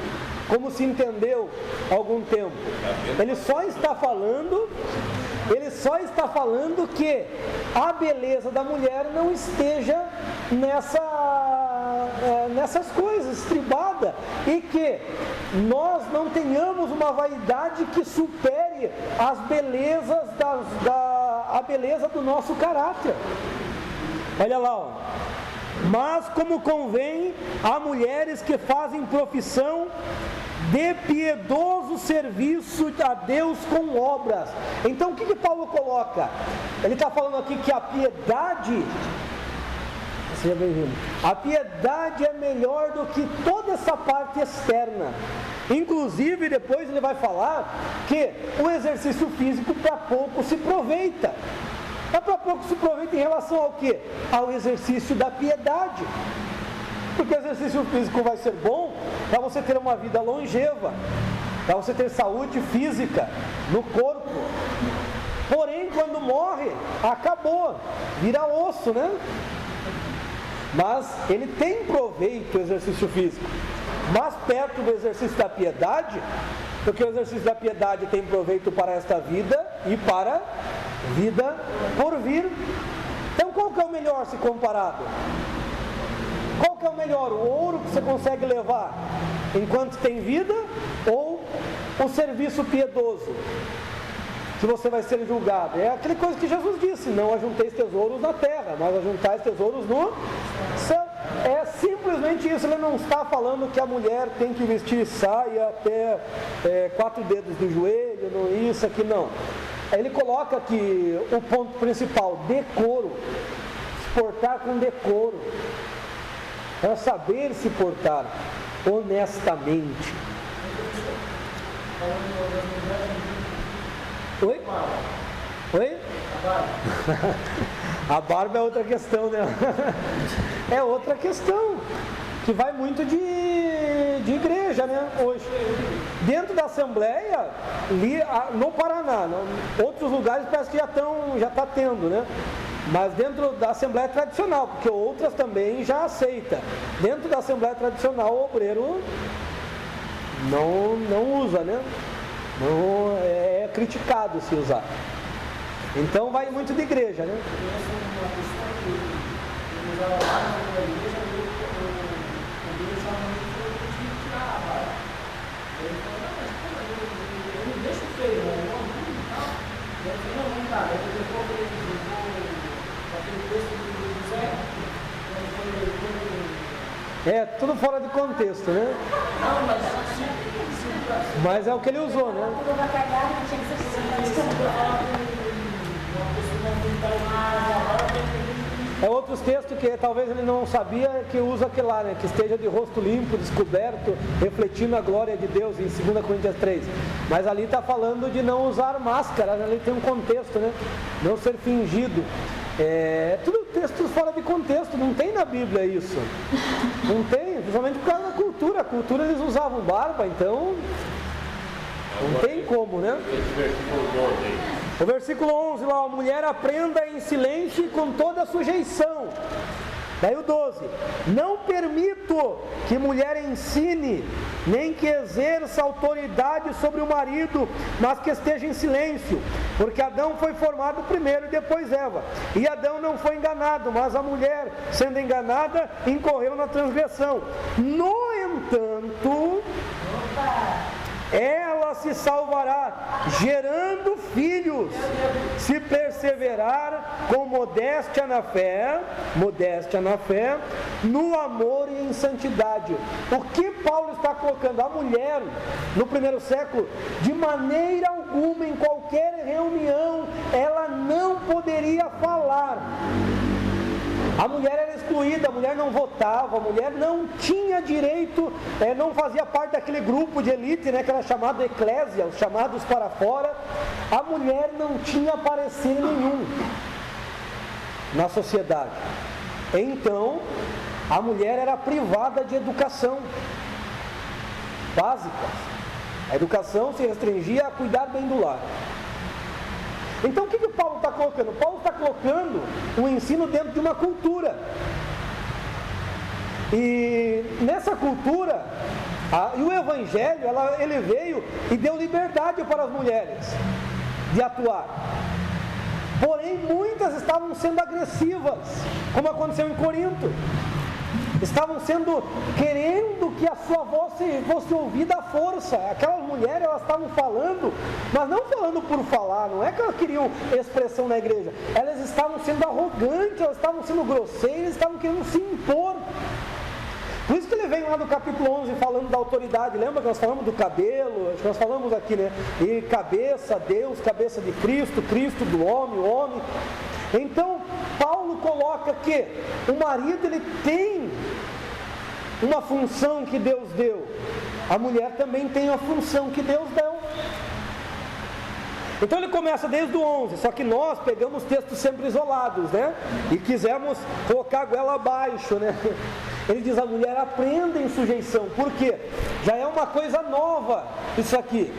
como se entendeu há algum tempo. Ele só está falando ele só está falando que a beleza da mulher não esteja nessas coisas, estribada, e que nós não tenhamos uma vaidade que supere as belezas a beleza do nosso caráter. Olha lá, ó. Mas como convém a mulheres que fazem profissão de piedoso serviço a Deus com obras. Então o que Paulo coloca? Ele está falando aqui que a piedade, seja bem-vindo, a piedade é melhor do que toda essa parte externa. Inclusive depois ele vai falar que o exercício físico para pouco se aproveita. Mas para pouco se aproveita em relação ao quê? Ao exercício da piedade. Porque o exercício físico vai ser bom para você ter uma vida longeva, para você ter saúde física no corpo. Porém, quando morre, acabou, vira osso, né? Mas ele tem proveito o exercício físico. Mas perto do exercício da piedade, porque o exercício da piedade tem proveito para esta vida e para vida por vir. Então qual que é o melhor se comparado? Qual que é o melhor? O ouro que você consegue levar enquanto tem vida ou o serviço piedoso que você vai ser julgado? É aquela coisa que Jesus disse: não ajunteis tesouros na terra, mas ajuntais tesouros no céu. É simplesmente isso. Ele não está falando que a mulher tem que vestir saia até 4 dedos do joelho, não, isso aqui não. Ele coloca aqui o ponto principal: decoro, se portar com decoro, é saber se portar honestamente. Oi? Oi? A barba é outra questão, né? É outra questão que vai muito de igreja, né? Hoje, dentro da Assembleia, ali no Paraná, outros lugares parece que já está tendo, né? Mas dentro da Assembleia tradicional, porque outras também já aceita. Dentro da Assembleia tradicional, o obreiro não usa, né? Não é criticado se usar. Então vai muito de igreja, né? É, tudo fora de contexto, né? Mas é o que ele usou, né? É outros textos que talvez ele não sabia que usa aquele lá, né? Que esteja de rosto limpo, descoberto, refletindo a glória de Deus, em 2 Coríntios 3. Mas ali está falando de não usar máscara, ali tem um contexto, né? Não ser fingido. É tudo textos fora de contexto, não tem na Bíblia isso. Não tem, principalmente por causa da cultura. A cultura eles usavam barba, então não tem como, né? O versículo 11 lá: a mulher aprenda em silêncio e com toda sujeição. Daí o 12: não permito que mulher ensine, nem que exerça autoridade sobre o marido, mas que esteja em silêncio, porque Adão foi formado primeiro e depois Eva, e Adão não foi enganado, mas a mulher, sendo enganada, incorreu na transgressão. No entanto, ela se salvará, gerando filhos, se perseverar com modéstia na fé, no amor e em santidade. O que Paulo está colocando? A mulher, no primeiro século, de maneira alguma, em qualquer reunião, ela não poderia falar. A mulher era excluída, a mulher não votava, a mulher não tinha direito, não fazia parte daquele grupo de elite, né, que era chamado eclésia, os chamados para fora. A mulher não tinha parecer nenhum na sociedade. Então, a mulher era privada de educação básica. A educação se restringia a cuidar bem do lar. Então o que Paulo está colocando? Paulo está colocando o ensino dentro de uma cultura. E nessa cultura, e o Evangelho, ele veio e deu liberdade para as mulheres de atuar. Porém, muitas estavam sendo agressivas, como aconteceu em Corinto. Estavam querendo que a sua voz fosse ouvida à força. Aquelas mulheres, elas estavam falando, mas não falando por falar, não é que elas queriam expressão na igreja. Elas estavam sendo arrogantes, elas estavam sendo grosseiras, estavam querendo se impor. Por isso que ele vem lá no capítulo 11 falando da autoridade. Lembra que nós falamos do cabelo? Acho que nós falamos aqui, né? E cabeça, Deus, cabeça de Cristo, Cristo do homem, o homem. Então, Paulo coloca que o marido, ele tem uma função que Deus deu. A mulher também tem uma função que Deus deu. Então ele começa desde o 11, só que nós pegamos textos sempre isolados, né? E quisemos colocar a goela abaixo, né? Ele diz, a mulher aprenda em sujeição. Por quê? Já é uma coisa nova isso aqui.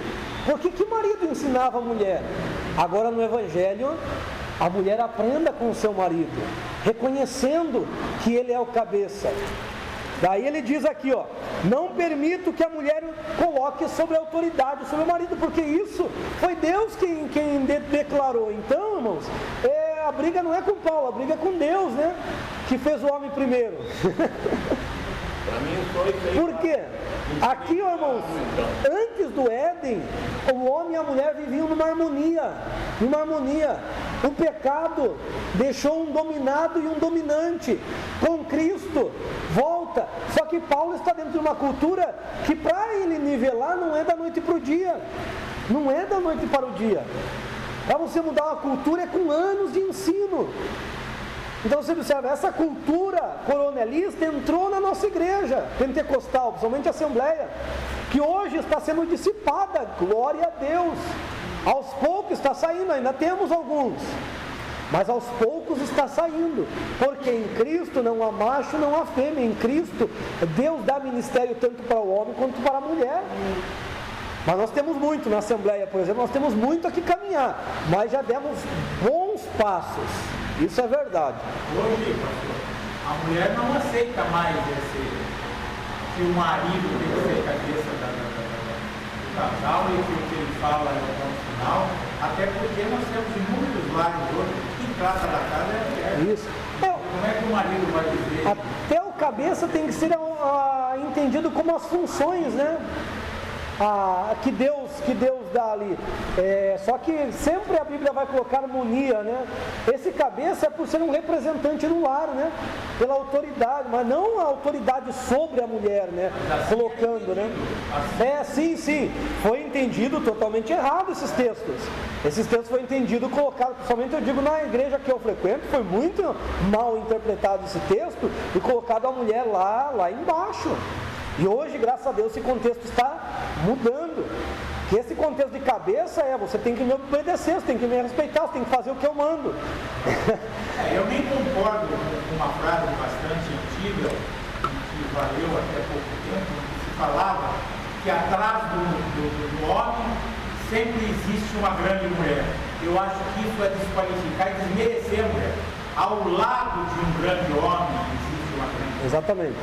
Porque que marido ensinava a mulher? Agora no Evangelho, a mulher aprenda com o seu marido, reconhecendo que ele é o cabeça. Daí ele diz aqui, ó, não permito que a mulher coloque sobre a autoridade sobre o marido, porque isso foi Deus quem declarou. Então, irmãos, a briga não é com Paulo, a briga é com Deus, né? Que fez o homem primeiro. Por quê? Aqui, irmãos, antes do Éden, o homem e a mulher viviam numa harmonia. O pecado deixou um dominado e um dominante. Com Cristo, volta. Só que Paulo está dentro de uma cultura que, para ele nivelar, não é da noite para o dia. Não é da noite para o dia. Para você mudar uma cultura é com anos de ensino. Então você observa, essa cultura coronelista entrou na nossa igreja pentecostal, principalmente a Assembleia, que hoje está sendo dissipada, glória a Deus. Aos poucos está saindo, ainda temos alguns, mas aos poucos está saindo, porque em Cristo não há macho, não há fêmea. Em Cristo, Deus dá ministério tanto para o homem quanto para a mulher. Mas nós temos muito na Assembleia, por exemplo, nós temos muito a que caminhar, mas já demos bons passos. Isso é verdade. Hoje, pastor, a mulher não aceita mais que o marido tem que ser cabeça do casal e que o que ele fala é o ponto final, até porque nós temos muitos lares hoje que trata da casa é a mulher. Isso. Como é que o marido vai dizer? Até o cabeça tem que ser entendido como as funções, né? Que Deus dá ali. Só que sempre a Bíblia vai colocar harmonia, né? Esse cabeça é por ser um representante no lar, né? Pela autoridade, mas não a autoridade sobre a mulher, né? Colocando, né? Sim. Foi entendido totalmente errado esses textos. Esses textos foram entendidos, colocados, principalmente eu digo na igreja que eu frequento, foi muito mal interpretado esse texto e colocado a mulher lá embaixo. E hoje, graças a Deus, esse contexto está mudando. Que esse contexto de cabeça você tem que me obedecer, você tem que me respeitar, você tem que fazer o que eu mando. Eu nem concordo com uma frase bastante antiga, que valeu até pouco tempo, que se falava que atrás do homem sempre existe uma grande mulher. Eu acho que isso é desqualificar e desmerecer a mulher. Ao lado de um grande homem existe uma grande mulher. Exatamente.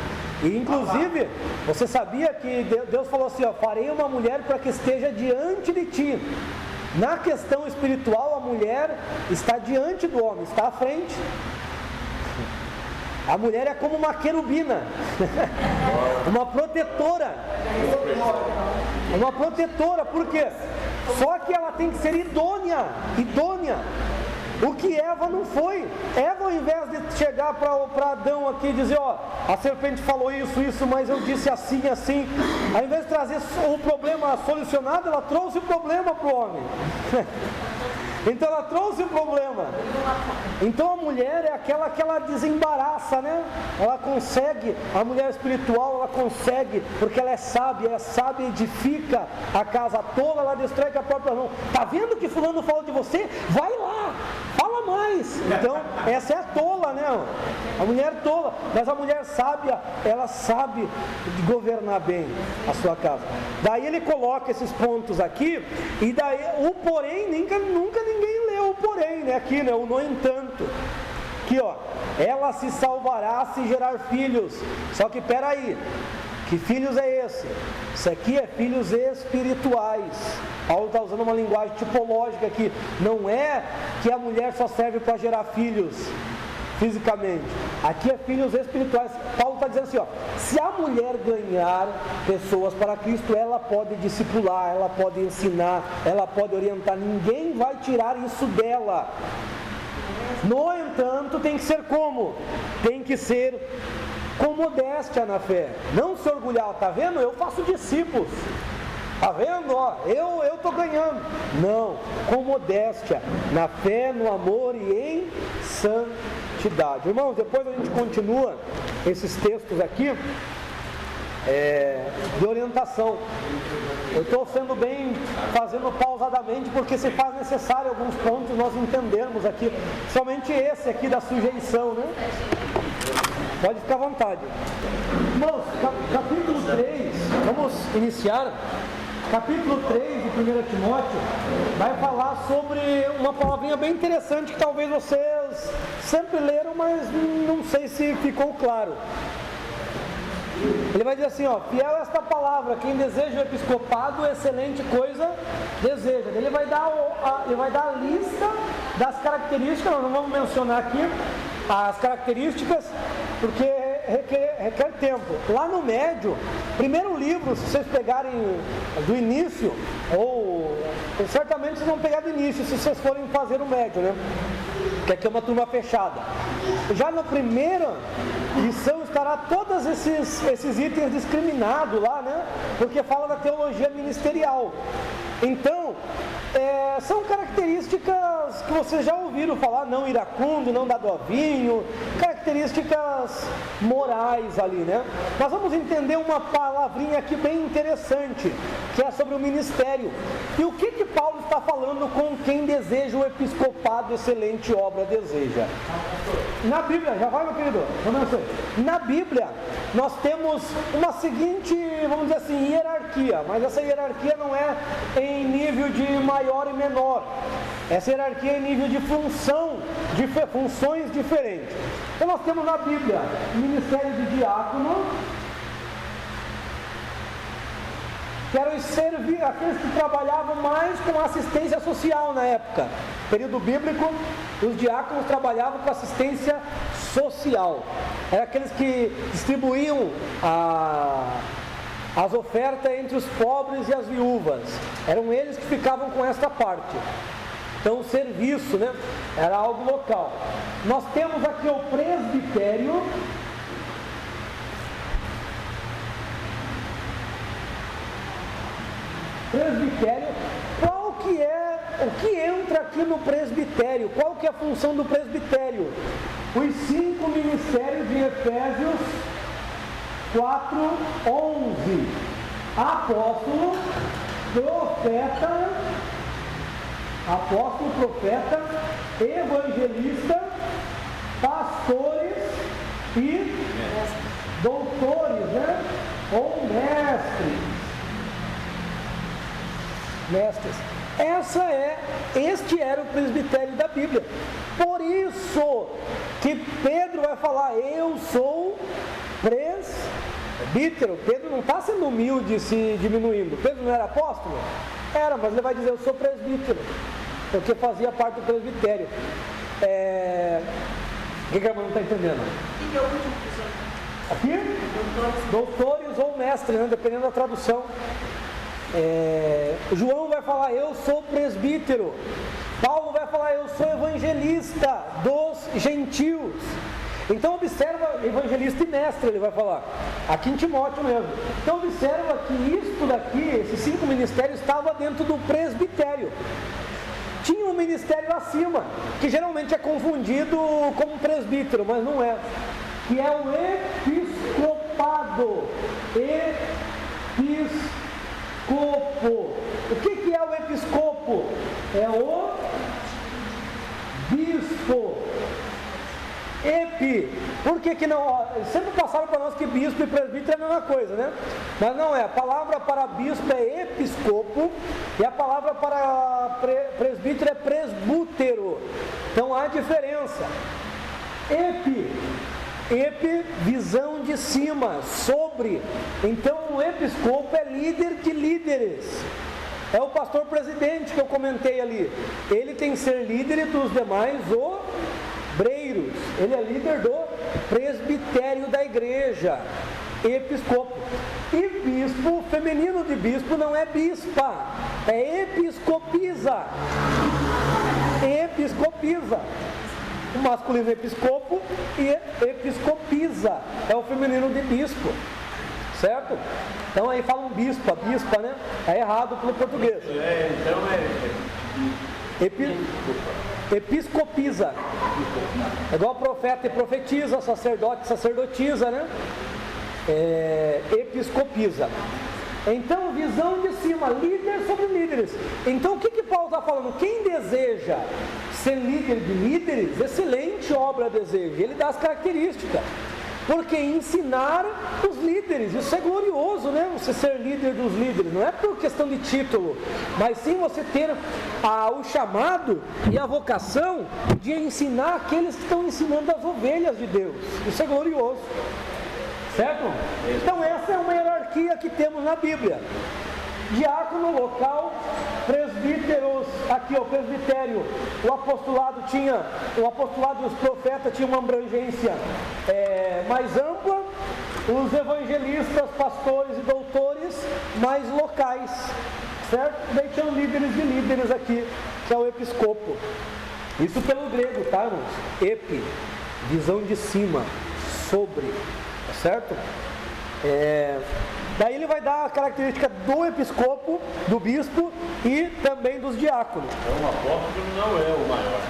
E inclusive, você sabia que Deus falou assim, farei uma mulher para que esteja diante de ti. Na questão espiritual, a mulher está diante do homem, está à frente. A mulher é como uma querubina, uma protetora. Uma protetora, por quê? Só que ela tem que ser idônea. O que Eva não foi. Eva, ao invés de chegar para Adão aqui e dizer, a serpente falou isso, mas eu disse assim, ao invés de trazer o problema solucionado, ela trouxe o problema para o homem. Então ela trouxe o problema. Então a mulher é aquela que ela desembaraça, né? Ela consegue, a mulher espiritual, ela consegue, porque ela é sábia edifica a casa toda, ela destrói com a própria mão. Tá vendo que fulano falou de você? Vai lá, fala mais. Então essa é a tola, né? A mulher tola, mas a mulher sábia, ela sabe governar bem a sua casa. Daí ele coloca esses pontos aqui, e daí o porém, nunca ninguém leu o porém, né? Aqui, né? O no entanto. Aqui, ela se salvará se gerar filhos. Só que peraí, Que filhos é esse? Isso aqui é filhos espirituais. Paulo está usando uma linguagem tipológica aqui. Não é que a mulher só serve para gerar filhos fisicamente. Aqui é filhos espirituais. Paulo está dizendo assim, ó, se a mulher ganhar pessoas para Cristo, ela pode discipular, ela pode ensinar, ela pode orientar. Ninguém vai tirar isso dela. No entanto, tem que ser como? Tem que ser com modéstia na fé, não se orgulhar. Tá vendo? Eu faço discípulos. Tá vendo? Ó, eu tô ganhando. Não, com modéstia na fé, no amor e em santidade. Irmãos, depois a gente continua esses textos aqui de orientação. Eu estou sendo bem, fazendo pausadamente, porque se faz necessário alguns pontos nós entendermos aqui, somente esse aqui da sujeição, né? Pode ficar à vontade. Irmãos, capítulo 3, vamos iniciar. Capítulo 3 de 1 Timóteo vai falar sobre uma palavrinha bem interessante que talvez vocês sempre leram, mas não sei se ficou claro. Ele vai dizer assim, ó, fiel esta palavra, quem deseja o episcopado, excelente coisa deseja. Ele vai dar a lista das características, nós não vamos mencionar aqui as características, porque requer tempo. Lá no médio, primeiro livro, se vocês pegarem do início, ou certamente vocês vão pegar do início, se vocês forem fazer o médio, né? Que aqui é uma turma fechada. Já na primeira lição estará todos esses itens discriminados lá, né? Porque fala da teologia ministerial. Então, são características que vocês já ouviram falar, não iracundo, não dado a vinho, características morais ali, né? Nós vamos entender uma palavrinha aqui bem interessante, que é sobre o ministério. E o que Paulo está falando com quem deseja o episcopado, excelente obra deseja? Na Bíblia, já vai, meu querido? Na Bíblia, nós temos uma seguinte, vamos dizer assim, hierarquia, mas essa hierarquia não é em nível de maior e menor. Essa hierarquia é em nível de funções diferentes. Então nós temos na Bíblia o ministério de diácono, que eram aqueles que trabalhavam mais com assistência social na época. No período bíblico, os diáconos trabalhavam com assistência social. Eram aqueles que distribuíam as ofertas entre os pobres e as viúvas. Eram eles que ficavam com esta parte. Então o serviço, né, era algo local. Nós temos aqui o presbitério. Presbitério, o que entra aqui no presbitério? Qual que é a função do presbitério? Os 5 ministérios de Efésios 4:11. Apóstolo, profeta, evangelista, pastores e doutores, né? Ou mestres. Este era o presbitério da Bíblia. Por isso que Pedro vai falar, eu sou presbítero. Pedro não está sendo humilde se diminuindo. Pedro não era apóstolo? Era, mas ele vai dizer, eu sou presbítero, porque fazia parte do presbitério. O que a irmã não está entendendo? O que é o último que aqui? Doutores ou mestres, né? Dependendo da tradução. João vai falar, eu sou presbítero. Paulo vai falar, eu sou evangelista dos gentios. Então observa, evangelista e mestre, ele vai falar, aqui em Timóteo mesmo. Então observa que isto daqui, esses 5 ministérios, estava dentro do presbitério. Tinha um ministério acima, que geralmente é confundido como presbítero, mas não é. Que é o episcopado. Episcopo. O que é o episcopo? É o bispo. Por que não? Sempre passaram para nós que bispo e presbítero é a mesma coisa, né? Mas não é. A palavra para bispo é episcopo e a palavra para presbítero é presbútero. Então há diferença. visão de cima, sobre. Então o episcopo é líder de líderes. É o pastor presidente que eu comentei ali. Ele tem que ser líder dos demais obreiros. Ele é líder do presbitério da igreja. Episcopo. E bispo, feminino de bispo não é bispa, é episcopisa. Episcopisa. O masculino é episcopo e episcopisa é o feminino de bispo, certo? Então aí falam bispa, né? É errado pelo português. Episcopisa. É igual profeta e profetiza, sacerdote e sacerdotisa, né? Episcopisa. Então, visão de cima, líder sobre líderes. Então, o que Paulo está falando? Quem deseja ser líder de líderes, excelente obra deseja. Ele dá as características. Porque ensinar os líderes, isso é glorioso, né? Você ser líder dos líderes, não é por questão de título, mas sim você ter o chamado e a vocação de ensinar aqueles que estão ensinando as ovelhas de Deus. Isso é glorioso. Certo? Então essa é uma hierarquia que temos na Bíblia. Diácono local, presbíteros, aqui o presbitério, o apostolado e os profetas tinham uma abrangência mais ampla, os evangelistas, pastores e doutores mais locais, certo? Daí tinham líderes de líderes aqui, que é o episcopo. Isso pelo grego, tá, irmãos? Epi, visão de cima, sobre. Certo? Daí ele vai dar a característica do episcopo, do bispo e também dos diáconos. Então o apóstolo não é o maior.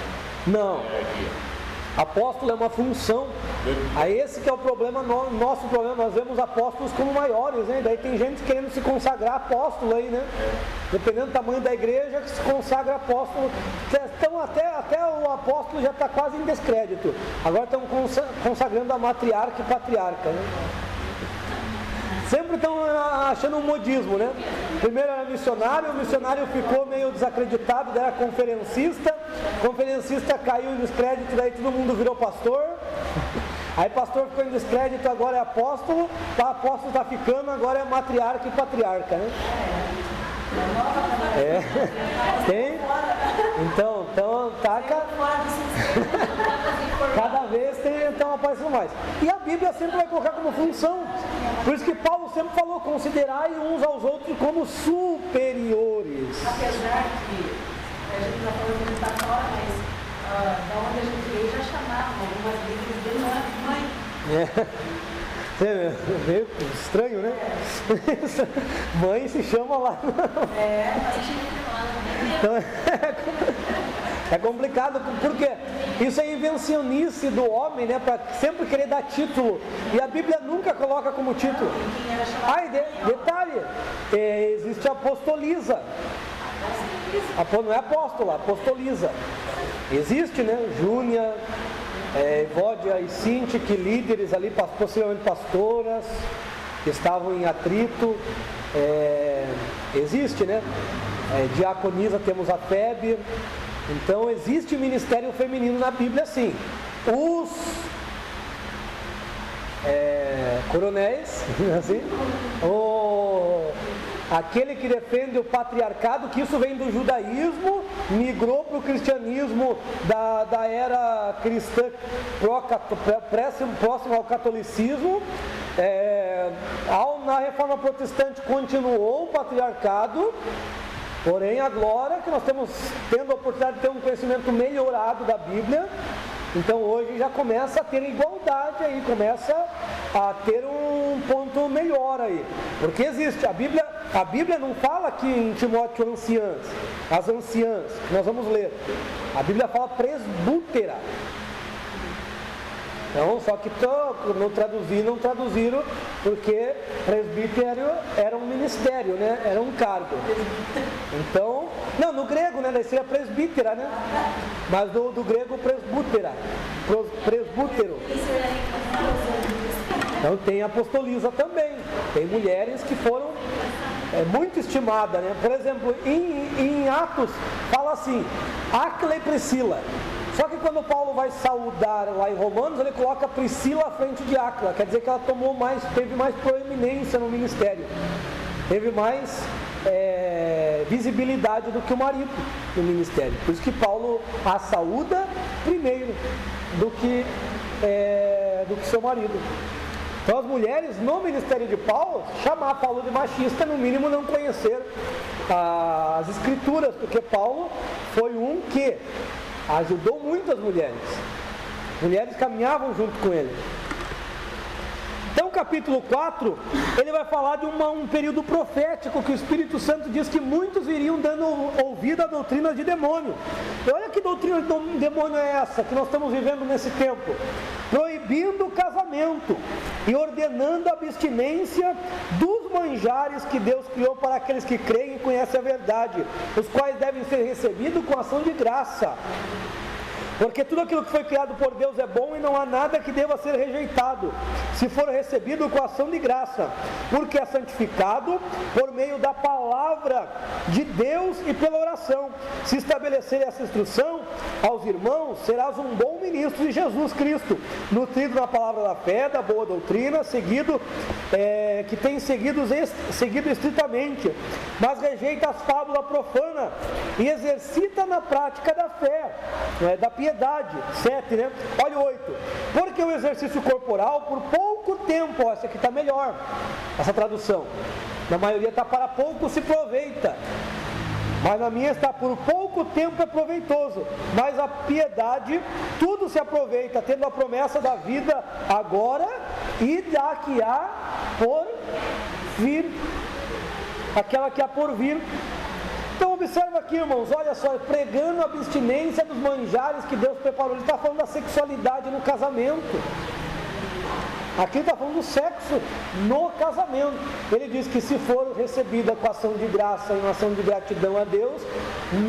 Não. Apóstolo é uma função. Aí esse que é o problema, nosso problema, nós vemos apóstolos como maiores, né? Daí tem gente querendo se consagrar apóstolo aí, né? Dependendo do tamanho da igreja, que se consagra apóstolo. Então até o apóstolo já está quase em descrédito. Agora estão consagrando a matriarca e patriarca, né? Sempre estão achando um modismo, né? Primeiro era missionário, o missionário ficou meio desacreditado, daí era conferencista caiu em descrédito, daí todo mundo virou pastor. Aí pastor ficou em descrédito, agora é apóstolo, apóstolo está ficando, agora é matriarca e patriarca, né? Tem? Então cada vez estão aparecendo mais. E a Bíblia sempre vai colocar como função. Por isso que Paulo sempre falou, considerai uns aos outros como superiores. Apesar que a gente está falando que está fora, mas da onde a gente veio já chamavam algumas Bíblias de mãe. É meio estranho, né? Mãe se chama lá. Então, é complicado, porque isso é invencionice do homem, né? Para sempre querer dar título. E a Bíblia nunca coloca como título. Detalhe, existe a apostoliza. Não é apóstola, apostoliza. Existe, né? Júnia, Evódia e Sinti, que líderes ali, possivelmente pastoras, que estavam em atrito. Existe, né? Diaconisa, temos a Febe. Então existe ministério feminino na Bíblia, sim. Os coronéis, assim, aquele que defende o patriarcado, que isso vem do judaísmo, migrou para o cristianismo da era cristã próximo ao catolicismo. Na reforma protestante continuou o patriarcado. Porém, agora que nós estamos tendo a oportunidade de ter um conhecimento melhorado da Bíblia, então hoje já começa a ter igualdade aí, começa a ter um ponto melhor aí. Porque existe, a Bíblia não fala aqui em Timóteo as anciãs, que nós vamos ler. A Bíblia fala presbútera. Então, só que não traduziram, porque presbítero era um ministério, né? Era um cargo. Então, no grego, né? Daí seria presbítera, né? Mas do grego presbútera, presbútero. Então tem apostoliza também. Tem mulheres que foram muito estimadas, né? Por exemplo, em Atos fala assim, Áquila e Priscila. Só que quando Paulo vai saudar lá em Romanos, ele coloca Priscila à frente de Áquila, quer dizer que ela teve mais proeminência no ministério, teve mais visibilidade do que o marido no ministério. Por isso que Paulo a saúda primeiro do que seu marido. Então as mulheres no ministério de Paulo, chamar Paulo de machista, no mínimo não conhecer as escrituras, porque Paulo foi um que ajudou muitas mulheres. Mulheres caminhavam junto com ele. Então, capítulo 4, ele vai falar de um período profético que o Espírito Santo diz que muitos iriam dando ouvido à doutrina de demônio. E olha que doutrina de demônio é essa que nós estamos vivendo nesse tempo. Proibindo o casamento e ordenando a abstinência dos manjares que Deus criou para aqueles que creem e conhecem a verdade, os quais devem ser recebidos com ação de graça. Porque tudo aquilo que foi criado por Deus é bom e não há nada que deva ser rejeitado, se for recebido com ação de graça, porque é santificado por meio da palavra de Deus e pela oração. Se estabelecer essa instrução aos irmãos, serás um bom ministro de Jesus Cristo, nutrido na palavra da fé, da boa doutrina, que tem seguido estritamente, mas rejeita as fábulas profanas e exercita na prática da fé, da piedade. 7, né? Olha o 8. Porque o exercício corporal, por pouco tempo, essa aqui está melhor, essa tradução. Na maioria está para pouco se aproveita. Mas na minha está por pouco tempo é proveitoso. Mas a piedade, tudo se aproveita, tendo a promessa da vida agora e da que há por vir. Aquela que há por vir. Então observa aqui, irmãos, olha só, pregando a abstinência dos manjares que Deus preparou. Ele está falando da sexualidade no casamento. Aqui ele está falando do sexo no casamento. Ele diz que se for recebida com ação de graça e uma ação de gratidão a Deus,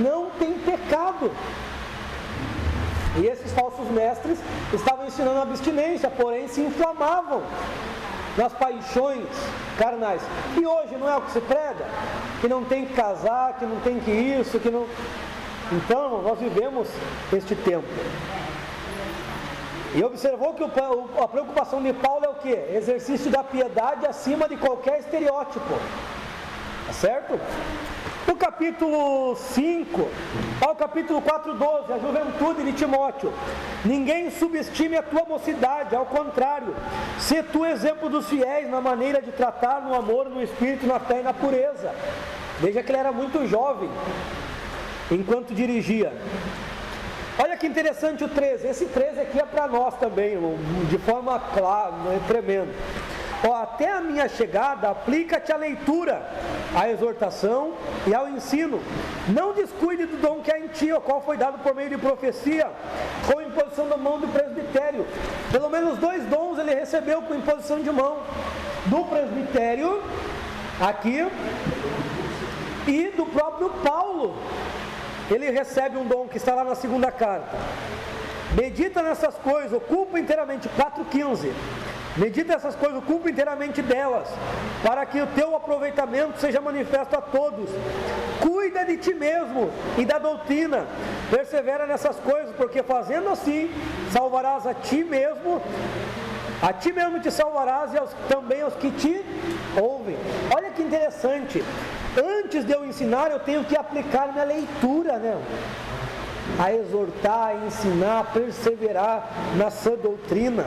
não tem pecado. E esses falsos mestres estavam ensinando a abstinência, porém se inflamavam nas paixões carnais. E hoje não é o que se prega? Que não tem que casar, que não tem que isso, que não... Então, nós vivemos este tempo. E observou que a preocupação de Paulo é o quê? Exercício da piedade acima de qualquer estereótipo. Tá certo? No capítulo 5, ao capítulo 4:12, a juventude de Timóteo. Ninguém subestime a tua mocidade, ao contrário, sê tu exemplo dos fiéis na maneira de tratar, no amor, no espírito, na fé e na pureza. Veja que ele era muito jovem, enquanto dirigia. Olha que interessante o 13, esse 13 aqui é para nós também, irmão, de forma clara, tremenda. Até a minha chegada, aplica-te à leitura, à exortação e ao ensino. Não descuide do dom que há em ti, o qual foi dado por meio de profecia, com imposição da mão do presbitério. Pelo menos 2 dons ele recebeu com imposição de mão, do presbitério, aqui, e do próprio Paulo. Ele recebe um dom que está lá na segunda carta. Medita nessas coisas, ocupa inteiramente, 4:15. Medita essas coisas, ocupa inteiramente delas, para que o teu aproveitamento seja manifesto a todos. Cuida de ti mesmo e da doutrina, persevera nessas coisas, porque fazendo assim, salvarás a ti mesmo te salvarás e também aos que te ouvem. Olha que interessante, antes de eu ensinar, eu tenho que aplicar minha leitura, né? A exortar, a ensinar, a perseverar na sã doutrina.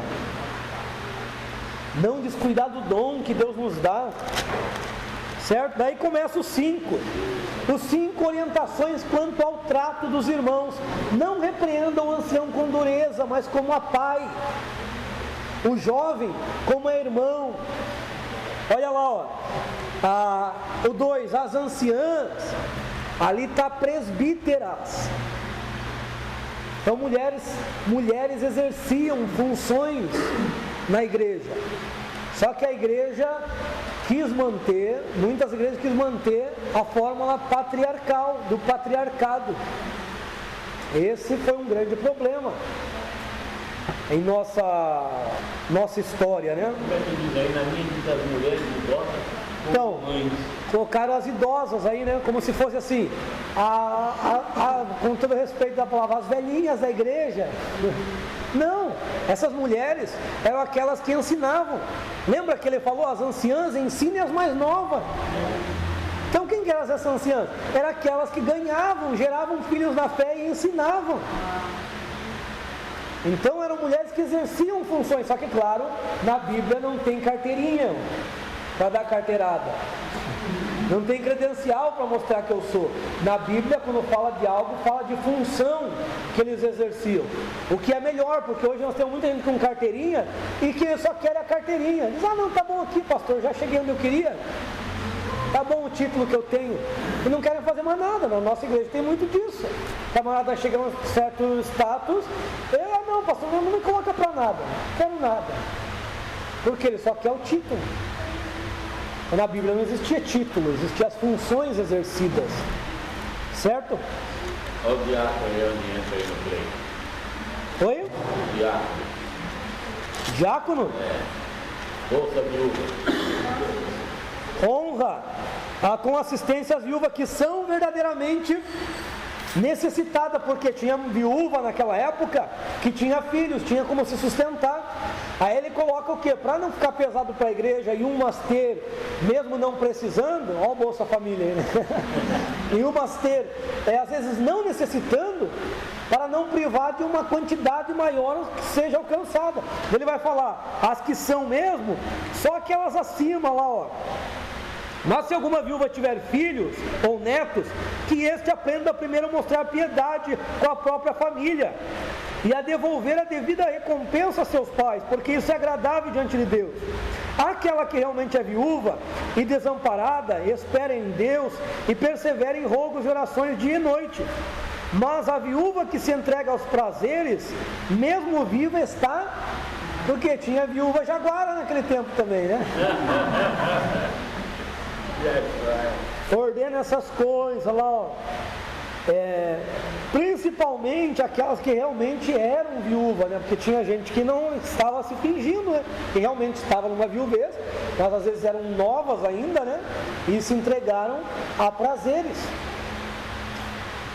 Não descuidar do dom que Deus nos dá, certo? Daí começa os 5 orientações quanto ao trato dos irmãos. Não repreendam o ancião com dureza, mas como a pai, o jovem como a irmão. Olha lá, o 2, as anciãs, ali está presbíteras. Então mulheres exerciam funções na igreja. Só que a igreja muitas igrejas quis manter a fórmula patriarcal, do patriarcado. Esse foi um grande problema em nossa história, né? Aí na minha diz as mulheres não gostam. Então, colocaram as idosas aí, né? Como se fosse assim, com todo respeito da palavra, as velhinhas da igreja. Não, essas mulheres eram aquelas que ensinavam. Lembra que ele falou, as anciãs ensinem as mais novas. Então quem que eram essas anciãs? Eram aquelas que ganhavam, geravam filhos na fé e ensinavam. Então eram mulheres que exerciam funções, só que claro, na Bíblia não tem carteirinha para dar carteirada. Não tem credencial para mostrar que eu sou. Na Bíblia, quando fala de algo, fala de função que eles exerciam. O que é melhor, porque hoje nós temos muita gente com carteirinha e que só quer a carteirinha. Diz, não, tá bom aqui, pastor, já cheguei onde eu queria. Tá bom o título que eu tenho. E não querem fazer mais nada. Na nossa igreja tem muito disso. O camarada chega a um certo status, não, pastor, não me coloca para nada. Não quero nada. Porque ele só quer o título. Na Bíblia não existia título, existiam as funções exercidas. Certo? Olha o diácono aí onde entra aí no treino. Oi? Diácono. Diácono? Bolsa viúva. Honra com assistência às viúvas que são verdadeiramente necessitadas, porque tinha viúva naquela época que tinha filhos, tinha como se sustentar. Aí ele coloca o quê? Para não ficar pesado para a igreja e umas ter, mesmo não precisando, olha o Bolsa Família aí, né? E umas ter, às vezes não necessitando, para não privar de uma quantidade maior que seja alcançada. Ele vai falar, as que são mesmo, só aquelas acima lá, ó. Mas se alguma viúva tiver filhos ou netos, que este aprenda primeiro a mostrar piedade com a própria família e a devolver a devida recompensa a seus pais, porque isso é agradável diante de Deus. Aquela que realmente é viúva e desamparada, espera em Deus e persevera em rogos e orações dia e noite. Mas a viúva que se entrega aos prazeres, mesmo viva está, porque tinha viúva jaguara naquele tempo também, né? Ordena essas coisas lá, ó. Principalmente aquelas que realmente eram viúvas, né? Porque tinha gente que não estava se fingindo, né? Que realmente estava numa viuvez, mas às vezes eram novas ainda, né? E se entregaram a prazeres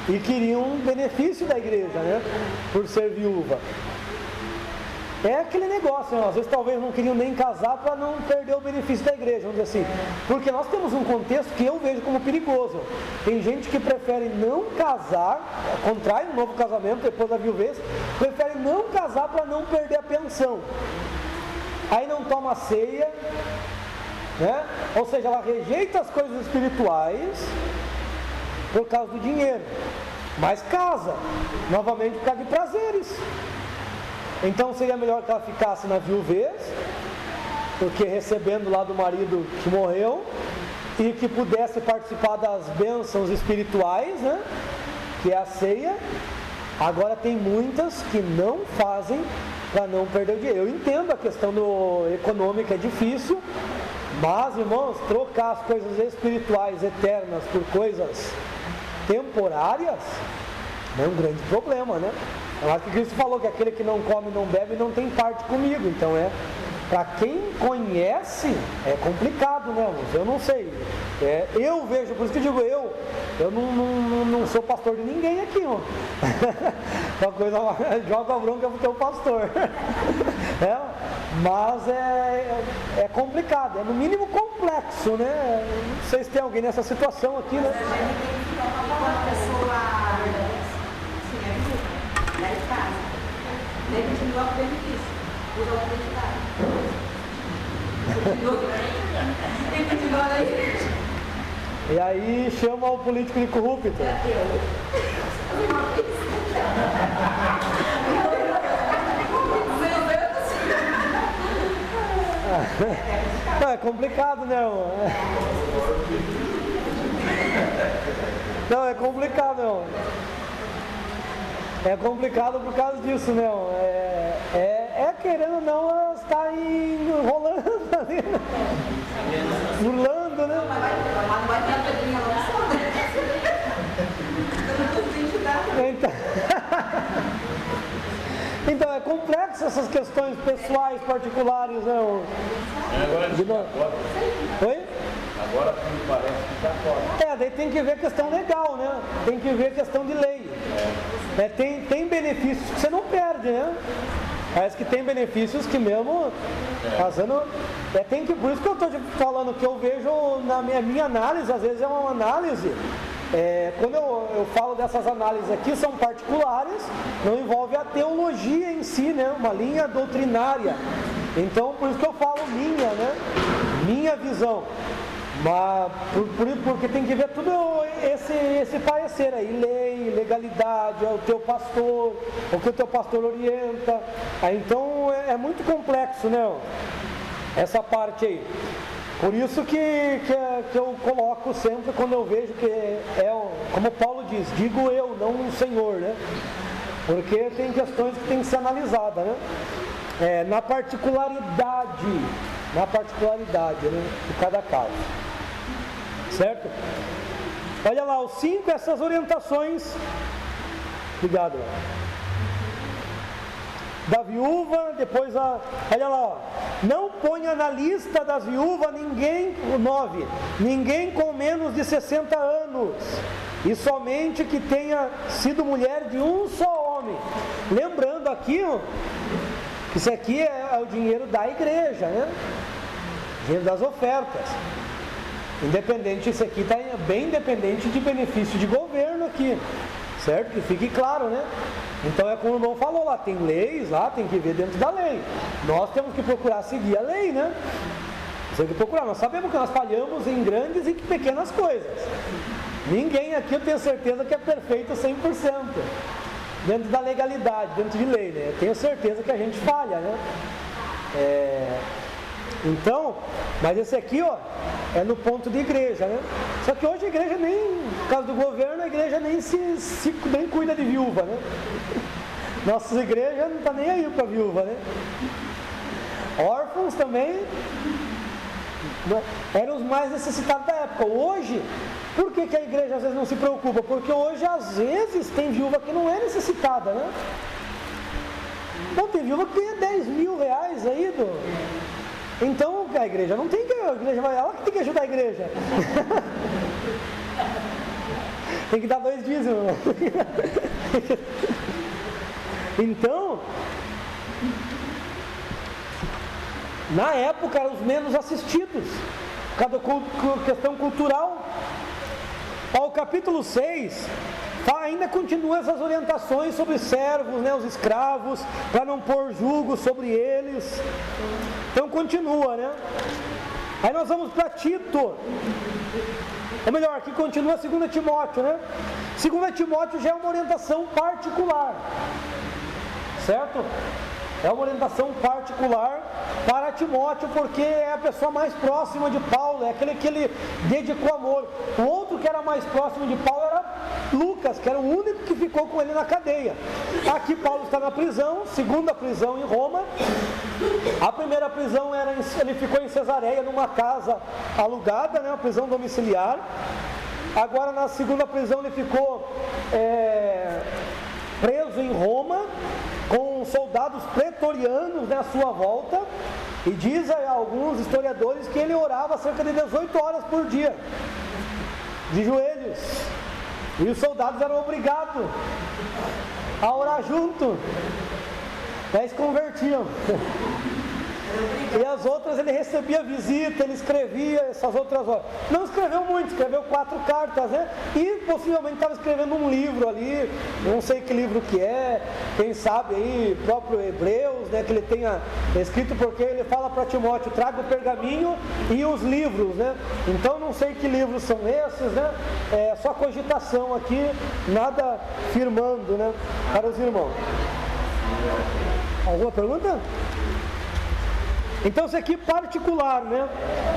e queriam um benefício da igreja, né? Por ser viúva. É aquele negócio, né? Às vezes talvez não queriam nem casar para não perder o benefício da igreja, vamos dizer assim. Porque nós temos um contexto que eu vejo como perigoso. Tem gente que prefere não casar, contrai um novo casamento depois da viuvez, prefere não casar para não perder a pensão. Aí não toma ceia, né? Ou seja, ela rejeita as coisas espirituais por causa do dinheiro, mas casa, novamente por causa de prazeres. Então seria melhor que ela ficasse na viuvez, porque recebendo lá do marido que morreu, e que pudesse participar das bênçãos espirituais, né? Que é a ceia. Agora tem muitas que não fazem para não perder o dinheiro. Eu entendo a questão econômica é difícil, mas irmãos, trocar as coisas espirituais eternas por coisas temporárias é um grande problema, né? Eu acho que Cristo falou que aquele que não come, não bebe, não tem parte comigo. Então para quem conhece, é complicado, né, irmãos? Eu não sei. Eu vejo, por isso que eu digo, eu não sou pastor de ninguém aqui, ó. Uma coisa, joga a bronca pro teu pastor. Mas é complicado, é no mínimo complexo, né? Não sei se tem alguém nessa situação aqui, né? Mas a gente tem que ficar com uma pessoa de casa. Daí continua o benefício. Usa o acreditar. Tem que continuar na igreja. E aí chama o político de corrupto. Não, é complicado, né, irmão? Não, é complicado, irmão. É complicado por causa disso, né? Querendo ou não, ela está enrolando ali, né? Burlando, né? Mas não vai ter a pedrinha lá só, né? Então é complexo essas questões pessoais, particulares, né? Agora Oi? Agora me parece que já pode. Daí tem que ver a questão legal, né? Tem que ver a questão de lei. Tem benefícios que você não perde, né? Parece que tem benefícios que mesmo fazendo. Por isso que eu estou falando que eu vejo na minha análise, às vezes é uma análise. Quando eu falo dessas análises aqui, são particulares, não envolve a teologia em si, né? Uma linha doutrinária. Então, por isso que eu falo minha visão. Mas, porque tem que ver tudo esse parecer aí, lei, legalidade, o teu pastor, o que o teu pastor orienta. Então, é muito complexo, né? Essa parte aí. Por isso que eu coloco sempre quando eu vejo que como Paulo diz, digo eu, não o Senhor, né? Porque tem questões que tem que ser analisadas, né? Na particularidade, né, de cada caso. Certo? Olha lá, os 5, essas orientações. Obrigado. Da viúva, depois olha lá, ó. Não ponha na lista das viúvas ninguém, 9, ninguém com menos de 60 anos, e somente que tenha sido mulher de um só homem. Lembrando aqui, ó, que isso aqui é o dinheiro da igreja, né? Dinheiro das ofertas. Independente, isso aqui está bem independente de benefício de governo aqui, certo? Que fique claro, né? Então é como o irmão falou lá, tem leis lá, tem que ver dentro da lei. Nós temos que procurar seguir a lei, né? Temos que procurar, nós sabemos que nós falhamos em grandes e pequenas coisas. Ninguém aqui eu tenho certeza que é perfeito 100%. Dentro da legalidade, dentro de lei, né? Eu tenho certeza que a gente falha, né? Então, mas esse aqui, ó, é no ponto de igreja, né? Só que hoje a igreja nem, por causa do governo, a igreja nem nem cuida de viúva, né? Nossas igrejas não estão nem aí para viúva, né? Órfãos também eram os mais necessitados da época. Hoje, por que a igreja às vezes não se preocupa? Porque hoje às vezes tem viúva que não é necessitada, né? Não, tem viúva que ganha 10 mil reais aí Então a igreja não tem que. A igreja ela que tem que ajudar a igreja. Tem que dar 2 dízimos. Então, na época eram os menos assistidos, por causa da questão cultural. Ao capítulo 6, ainda continua essas orientações sobre servos, né, os escravos, para não pôr julgo sobre eles. Então continua, né? Aí nós vamos para Tito. Ou melhor, aqui continua 2 Timóteo, né? 2 Timóteo já é uma orientação particular, certo? É uma orientação particular para Timóteo, porque é a pessoa mais próxima de Paulo, é aquele que ele dedicou amor. O outro que era mais próximo de Paulo era Lucas, que era o único que ficou com ele na cadeia. Aqui Paulo está na prisão, 2ª prisão em Roma. A primeira prisão ele ficou em Cesareia, numa casa alugada, né, uma prisão domiciliar. Agora na 2ª prisão ele ficou preso em Roma, com soldados pretorianos à sua volta, e diz a alguns historiadores que ele orava cerca de 18 horas por dia, de joelhos, e os soldados eram obrigados a orar junto, eles convertiam. E as outras ele recebia visita, ele escrevia essas outras horas. Não escreveu muito, escreveu 4 cartas, né? E possivelmente estava escrevendo um livro ali, não sei que livro que é, quem sabe aí, próprio Hebreus, né? Que ele tenha escrito, porque ele fala para Timóteo, traga o pergaminho e os livros, né? Então não sei que livros são esses, né? É só cogitação aqui, nada firmando, né? Para os irmãos. Alguma pergunta? Então isso aqui particular, né?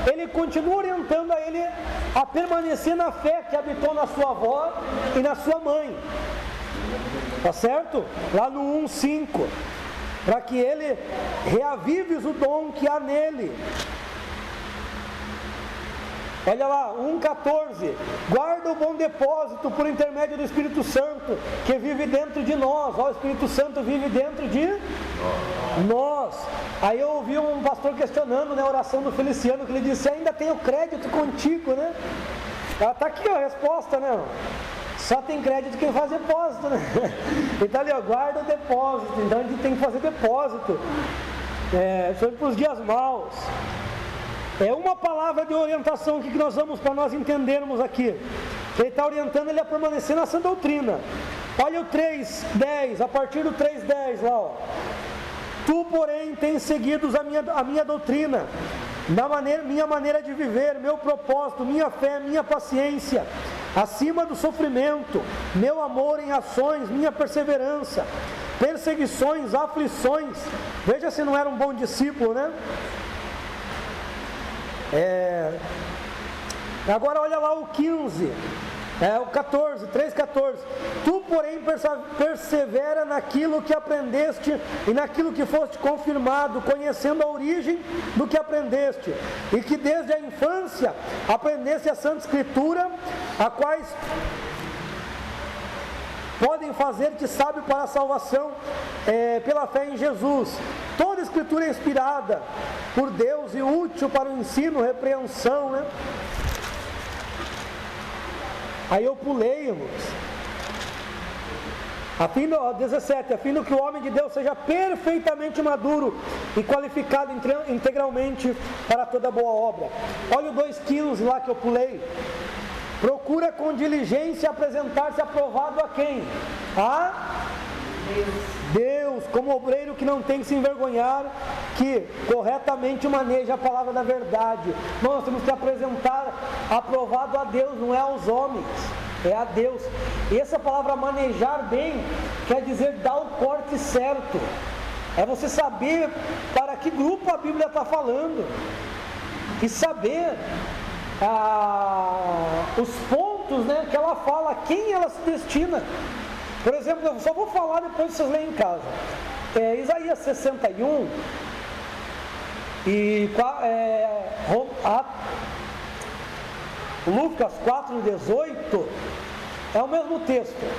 Ele continua orientando a ele a permanecer na fé que habitou na sua avó e na sua mãe. Tá certo? Lá no 1:5. Para que ele reavives o dom que há nele. Olha lá, 1:14. Guarda o bom depósito por intermédio do Espírito Santo que vive dentro de nós. Ó, o Espírito Santo vive dentro de Nós. Aí eu ouvi um pastor questionando, né, a oração do Feliciano, que ele disse: ainda tenho crédito contigo, né? Tá aqui ó, a resposta, né? Só tem crédito quem faz depósito, né? Então ali, ó, guarda o depósito. Então a gente tem que fazer depósito. Sobre para os dias maus. É uma palavra de orientação aqui que nós vamos, para nós entendermos aqui. Ele está orientando ele a permanecer na sã doutrina. Olha o 3:10, a partir do 3:10 lá, ó. Tu, porém, tens seguido a minha doutrina, minha maneira de viver, meu propósito, minha fé, minha paciência, acima do sofrimento, meu amor em ações, minha perseverança, perseguições, aflições. Veja se não era um bom discípulo, né? Agora olha lá o 15, o 14, 3:14. Tu, porém, persevera naquilo que aprendeste e naquilo que foste confirmado, conhecendo a origem do que aprendeste, e que desde a infância aprendeste a Santa Escritura, a quais podem fazer-te sábio para a salvação pela fé em Jesus. Toda Escritura é inspirada por Deus e útil para o ensino, repreensão, né? Aí eu pulei, irmãos. 17, a fim de que o homem de Deus seja perfeitamente maduro e qualificado integralmente para toda boa obra. Olha o 2:15 lá que eu pulei. Procura com diligência apresentar-se aprovado a quem? A Deus, como obreiro que não tem que se envergonhar, que corretamente maneja a palavra da verdade. Nós temos que apresentar aprovado a Deus, não é aos homens, é a Deus. E essa palavra manejar bem quer dizer dar o corte certo. É você saber para que grupo a Bíblia está falando e saber os pontos, né, que ela fala, a quem ela se destina. Por exemplo, eu só vou falar, depois vocês leem em casa. Isaías 61 e Lucas 4:18 é o mesmo texto.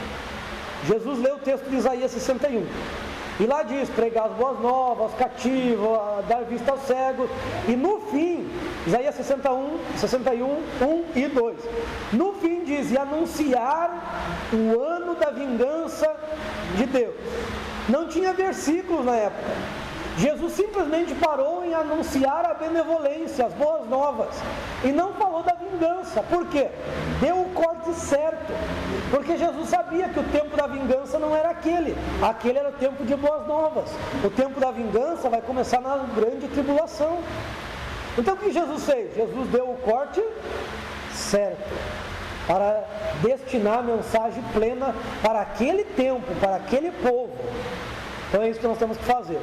Jesus leu o texto de Isaías 61. E lá diz: pregar as boas novas aos cativos, dar vista aos cegos. E no fim, Isaías 61, 1 e 2. No fim diz: e anunciar o ano da vingança de Deus. Não tinha versículos na época. Jesus simplesmente parou em anunciar a benevolência, as boas novas, e não falou da vingança. Por quê? Deu o corte certo, porque Jesus sabia que o tempo da vingança não era aquele era o tempo de boas novas. O tempo da vingança vai começar na grande tribulação. Então o que Jesus fez? Jesus deu o corte certo, para destinar a mensagem plena para aquele tempo, para aquele povo. Então é isso que nós temos que fazer.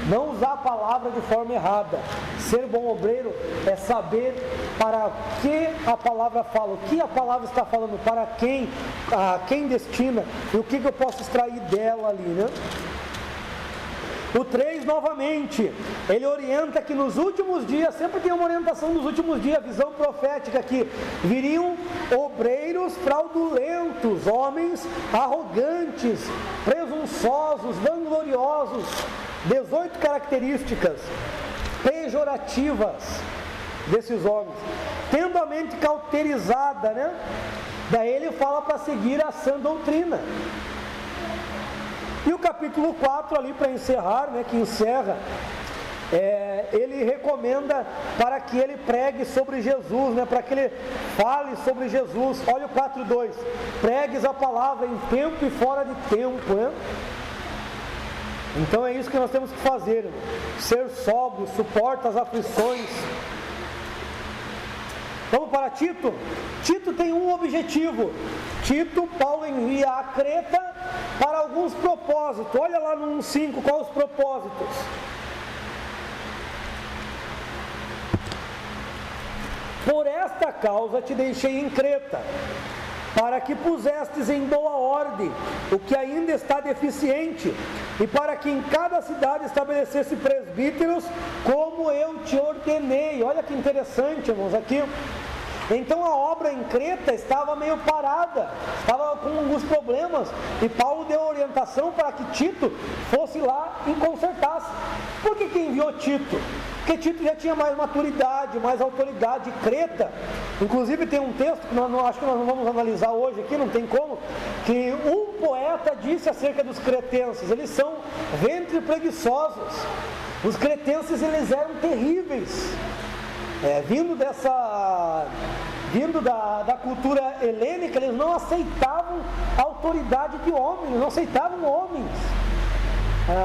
Não usar a palavra de forma errada. Ser bom obreiro é saber para que a palavra fala, o que a palavra está falando, para quem, a quem destina, e o que eu posso extrair dela ali, né? O 3, novamente, ele orienta que nos últimos dias, sempre tem uma orientação nos últimos dias, visão profética aqui, viriam obreiros fraudulentos, homens arrogantes, presunçosos, vangloriosos, 18 características pejorativas desses homens, tendo a mente cauterizada, né? Daí ele fala para seguir a sã doutrina. E o capítulo 4 ali, para encerrar, né, que encerra, ele recomenda para que ele pregue sobre Jesus, né, para que ele fale sobre Jesus. Olha o 4:2, pregues a palavra em tempo e fora de tempo, né? Então é isso que nós temos que fazer, né? Ser sóbrio, suporta as aflições. Vamos para Tito. Tito tem um objetivo. Tito, Paulo envia a Creta para alguns propósitos. Olha lá no 1:5, quais os propósitos? Por esta causa te deixei em Creta, para que pusestes em boa ordem o que ainda está deficiente, e para que em cada cidade estabelecesse presbíteros, como eu te ordenei. Olha que interessante, irmãos, aqui Então a obra em Creta estava meio parada, estava com alguns problemas, e Paulo deu orientação para que Tito fosse lá e consertasse. Por que enviou Tito? Porque Tito já tinha mais maturidade, mais autoridade. Creta, inclusive tem um texto que acho que nós não vamos analisar hoje aqui, não tem como, que um poeta disse acerca dos cretenses: eles são ventre preguiçosos. Os cretenses, eles eram terríveis, vindo da cultura helênica. Eles não aceitavam a autoridade de homens, não aceitavam homens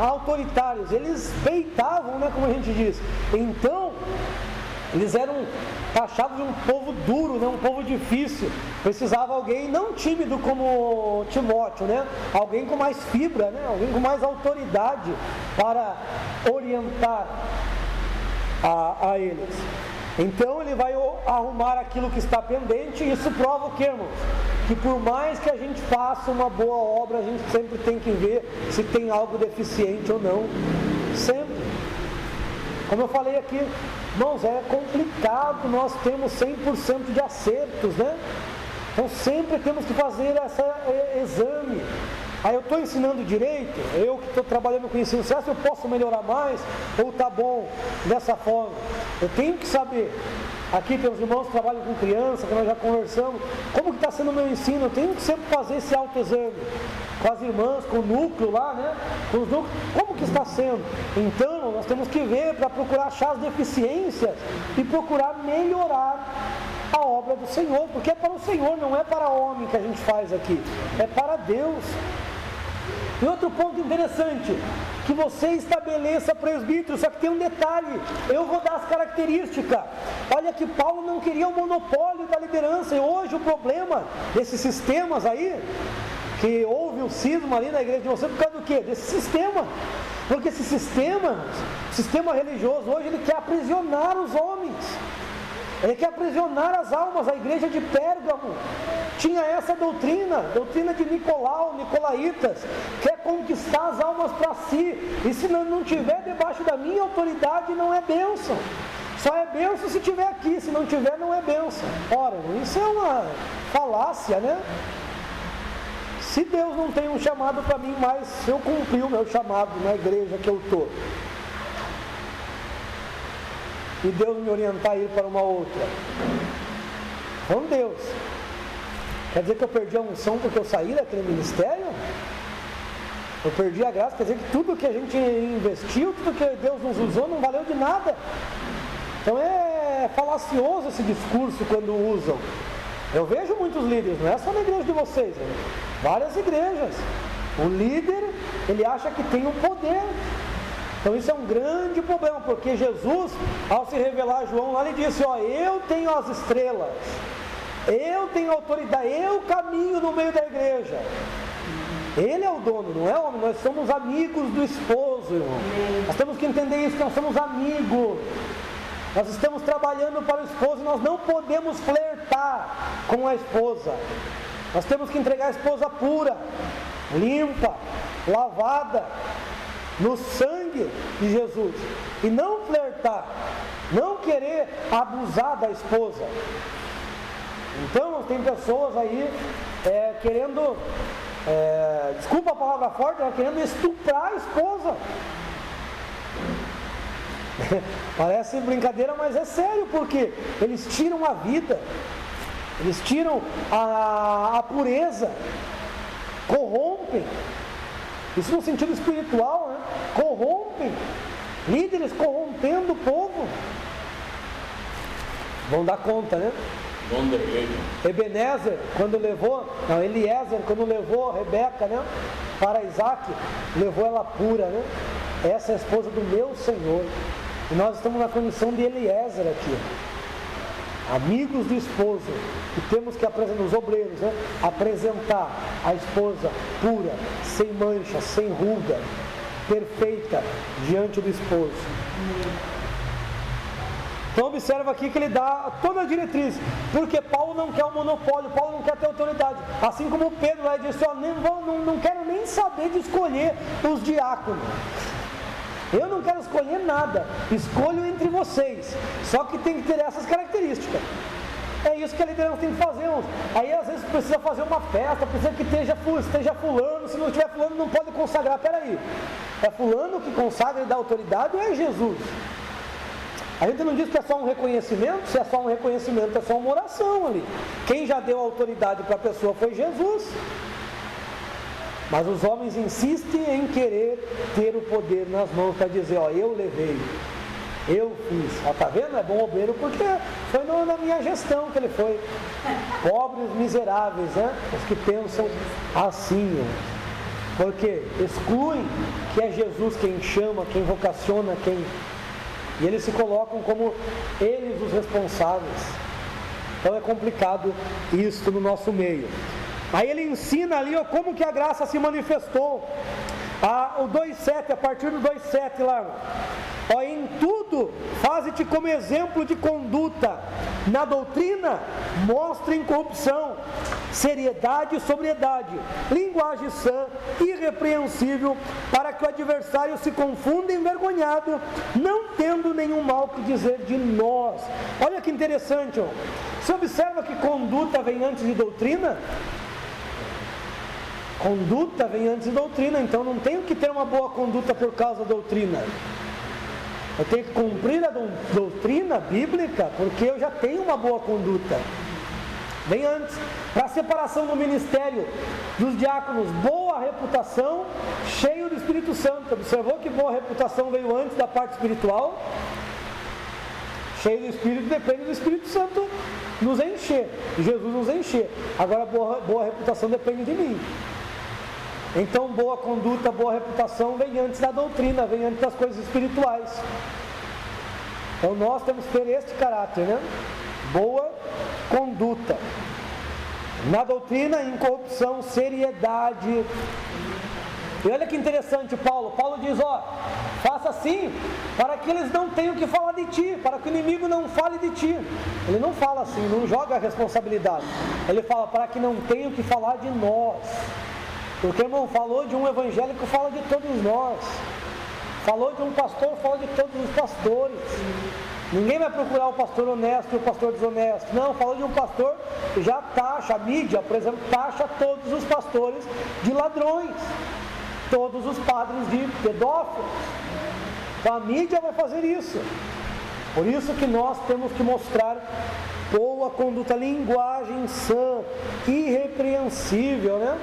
autoritários, eles peitavam, né, como a gente diz. Então, eles eram taxados de um povo duro, né, um povo difícil. Precisava alguém não tímido como Timóteo, né, alguém com mais fibra, né, alguém com mais autoridade para orientar a eles. Então ele vai arrumar aquilo que está pendente, e isso prova o que, irmãos? Que por mais que a gente faça uma boa obra, a gente sempre tem que ver se tem algo deficiente ou não. Sempre. Como eu falei aqui, irmãos, é complicado nós termos 100% de acertos, né? Então sempre temos que fazer esse exame. Aí eu estou ensinando direito, eu que estou trabalhando com ensino, será que eu posso melhorar mais? Ou está bom dessa forma? Eu tenho que saber. Aqui tem os irmãos que trabalham com criança, que nós já conversamos. Como que está sendo o meu ensino? Eu tenho que sempre fazer esse autoexame. Com as irmãs, com o núcleo lá, né? Com os núcleos. Como que está sendo? Então, nós temos que ver para procurar achar as deficiências e procurar melhorar a obra do Senhor. Porque é para o Senhor, não é para o homem que a gente faz aqui. É para Deus. E outro ponto interessante, que você estabeleça presbítero, só que tem um detalhe, eu vou dar as características. Olha que Paulo não queria o monopólio da liderança, e hoje o problema desses sistemas aí, que houve o cisma ali na igreja de você, por causa do quê? Desse sistema. Porque esse sistema religioso hoje, ele quer aprisionar os homens. Ele quer aprisionar as almas. A igreja de Pérgamo tinha essa doutrina de Nicolau, Nicolaitas, quer conquistar as almas para si, e se não tiver debaixo da minha autoridade, não é bênção. Só é bênção se tiver aqui, se não tiver, não é bênção. Ora, isso é uma falácia, né? Se Deus não tem um chamado para mim, mas eu cumpri o meu chamado na igreja que eu estou, e Deus me orientar a ir para uma outra, com Deus, quer dizer que eu perdi a unção porque eu saí daquele ministério? Eu perdi a graça? Quer dizer que tudo que a gente investiu, tudo que Deus nos usou, não valeu de nada? Então é falacioso esse discurso quando usam. Eu vejo muitos líderes, não é só na igreja de vocês, né? Várias igrejas. O líder, ele acha que tem um poder. Então isso é um grande problema, porque Jesus, ao se revelar a João, lá ele disse: ó, eu tenho as estrelas, eu tenho autoridade, eu caminho no meio da igreja. Ele é o dono, não é o homem. Nós somos amigos do esposo, irmão. Nós temos que entender isso, que nós somos amigos. Nós estamos trabalhando para o esposo, e nós não podemos flertar com a esposa. Nós temos que entregar a esposa pura, limpa, lavada no sangue de Jesus, e não flertar, não querer abusar da esposa. Então tem pessoas aí querendo, desculpa a palavra forte, querendo estuprar a esposa. Parece brincadeira, mas é sério, porque eles tiram a vida, eles tiram a pureza, corrompem. Isso no sentido espiritual, né? Corrompem. Líderes corrompendo o povo. Vão dar conta, né? Eliezer, quando levou Rebeca, né, para Isaac, levou ela pura, né? Essa é a esposa do meu Senhor. E nós estamos na condição de Eliezer aqui, amigos do esposo, e temos que apresentar, os obreiros, né, apresentar a esposa pura, sem mancha, sem ruga, perfeita diante do esposo. Então observa aqui que ele dá toda a diretriz, porque Paulo não quer o monopólio, Paulo não quer ter autoridade, assim como Pedro lá disse: ó, não quero nem saber de escolher os diáconos, eu não quero escolher nada, escolho entre vocês, só que tem que ter essas características. É isso que a liderança tem que fazer. Aí às vezes precisa fazer uma festa, precisa que esteja fulano, se não tiver fulano não pode consagrar. Peraí, é fulano que consagra e dá autoridade ou é Jesus? A gente não diz que é só um reconhecimento, se é só um reconhecimento, é só uma oração ali. Quem já deu autoridade para a pessoa foi Jesus. Mas os homens insistem em querer ter o poder nas mãos para dizer, ó, eu levei, eu fiz. Ó, tá vendo? É bom obreiro porque foi na minha gestão que ele foi. Pobres miseráveis, né? Os que pensam assim, ó. Porque excluem que é Jesus quem chama, quem vocaciona, quem... E eles se colocam como eles os responsáveis. Então é complicado isso no nosso meio. Aí ele ensina ali ó, como que a graça se manifestou. O 2,7, a partir do 2,7 lá. Ó, em tudo, faze-te como exemplo de conduta. Na doutrina, mostra incorrupção, seriedade e sobriedade, linguagem sã, irrepreensível, para que o adversário se confunda envergonhado, não tendo nenhum mal que dizer de nós. Olha que interessante, ó. Você observa que conduta vem antes de doutrina? Conduta vem antes de doutrina, então não tenho que ter uma boa conduta por causa da doutrina. Eu tenho que cumprir a doutrina bíblica porque eu já tenho uma boa conduta. Vem antes. Para a separação do ministério dos diáconos, boa reputação, cheio do Espírito Santo. Observou que boa reputação veio antes da parte espiritual? Cheio do Espírito depende do Espírito Santo nos encher, Jesus nos encher. Agora boa reputação depende de mim. Então boa conduta, boa reputação vem antes da doutrina, vem antes das coisas espirituais. Então nós temos que ter este caráter, né? Boa conduta. Na doutrina, incorrupção, seriedade. E olha que interessante Paulo diz, ó, faça assim, para que eles não tenham que falar de ti, para que o inimigo não fale de ti. Ele não fala assim, não joga a responsabilidade. Ele fala, para que não tenham que falar de nós. Porque, irmão, falou de um evangélico, fala de todos nós. Falou de um pastor, fala de todos os pastores. Ninguém vai procurar o pastor honesto e o pastor desonesto. Não, falou de um pastor, já taxa, a mídia, por exemplo, taxa todos os pastores de ladrões. Todos os padres de pedófilos. Então a mídia vai fazer isso. Por isso que nós temos que mostrar boa conduta, linguagem sã, irrepreensível, né?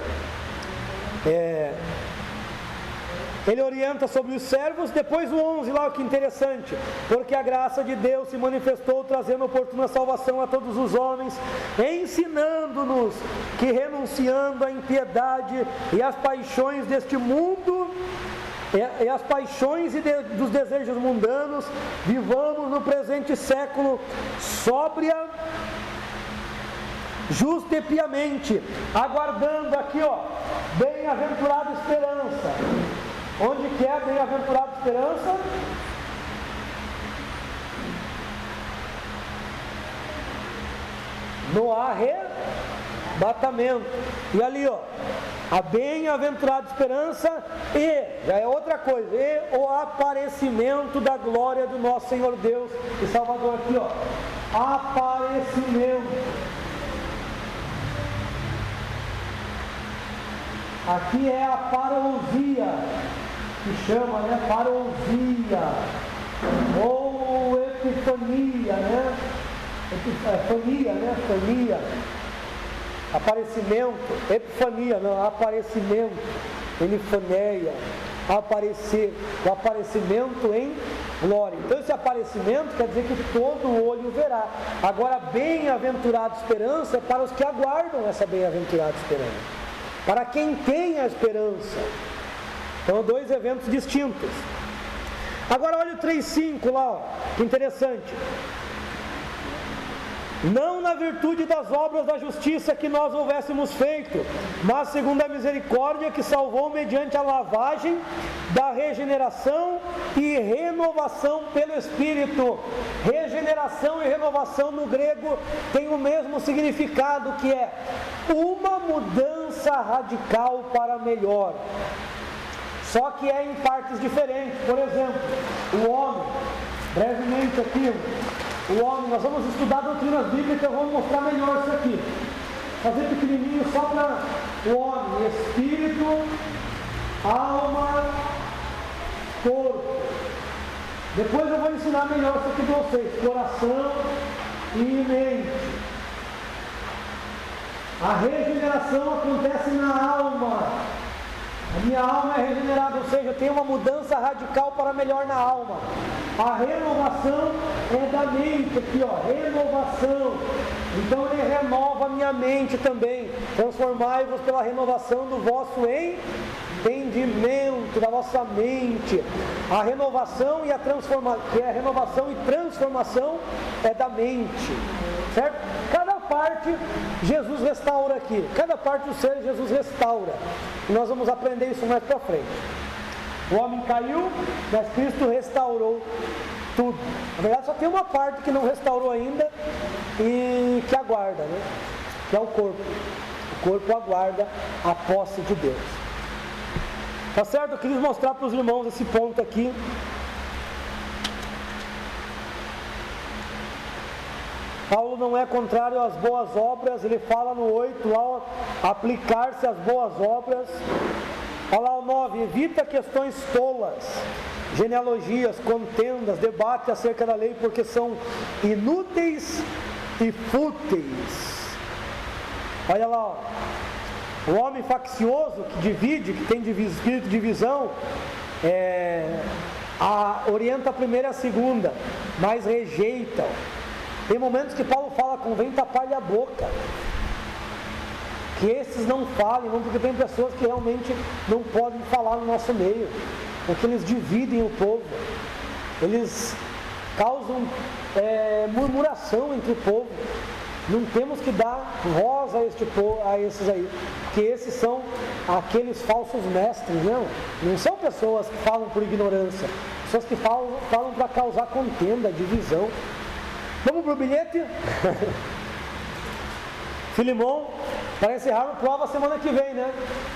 Ele orienta sobre os servos. Depois o 11 lá, que interessante, porque a graça de Deus se manifestou trazendo oportuna salvação a todos os homens, ensinando-nos que renunciando à impiedade e às paixões deste mundo e as paixões dos desejos mundanos, vivamos no presente século sóbria, justa e piamente, aguardando aqui, ó, bem-aventurada esperança. Onde que é a bem-aventurada esperança? No arrebatamento. E ali, ó, a bem-aventurada esperança e, já é outra coisa, e o aparecimento da glória do nosso Senhor Deus e Salvador. Aqui, ó, aparecimento. Aqui é a parousia, que chama, né, parousia, ou epifania, né, fania, aparecimento, epifania, não, aparecimento, epifaneia, aparecer, o aparecimento em glória. Então esse aparecimento quer dizer que todo olho verá. Agora, bem-aventurada esperança é para os que aguardam essa bem-aventurada esperança. Para quem tem a esperança. Então, dois eventos distintos. Agora, olha o 3,5 lá, ó, que interessante. Não na virtude das obras da justiça que nós houvéssemos feito, mas segundo a misericórdia que salvou mediante a lavagem da regeneração e renovação pelo Espírito. Regeneração e renovação no grego tem o mesmo significado, que é uma mudança radical para melhor. Só que é em partes diferentes. Por exemplo, o homem, brevemente aqui, o homem, nós vamos estudar doutrinas bíblicas, eu vou mostrar melhor isso aqui. Fazer pequenininho só para o homem, espírito, alma, corpo. Depois eu vou ensinar melhor isso aqui para vocês, coração e mente. A regeneração acontece na alma. A minha alma é regenerada, ou seja, eu tenho uma mudança radical para melhor na alma. A renovação é da mente, aqui ó, renovação. Então ele renova a minha mente também. Transformai-vos pela renovação do vosso entendimento, da vossa mente. A renovação e a transformação, que é a renovação e transformação é da mente. Certo? Cada parte Jesus restaura aqui. Cada parte do ser Jesus restaura. E nós vamos aprender isso mais para frente. O homem caiu, mas Cristo restaurou tudo. Na verdade só tem uma parte que não restaurou ainda e que aguarda, né? Que é o corpo. O corpo aguarda a posse de Deus. Tá certo? Eu queria mostrar para os irmãos esse ponto aqui. Paulo não é contrário às boas obras, ele fala no 8 lá, aplicar-se às boas obras. Olha lá o 9, evita questões tolas, genealogias, contendas, debate acerca da lei, porque são inúteis e fúteis. Olha lá, ó. O homem faccioso, que divide, que tem espírito de divisão, orienta a primeira e a segunda, mas rejeita. Tem momentos que Paulo fala, convém tapar-lhe a boca. Que esses não falem, porque tem pessoas que realmente não podem falar no nosso meio, porque eles dividem o povo, eles causam murmuração entre o povo. Não temos que dar voz a esses aí, porque esses são aqueles falsos mestres, não são pessoas que falam por ignorância, pessoas que falam para causar contenda, divisão. Vamos para o bilhete? Filemão, para encerrar a prova semana que vem, né?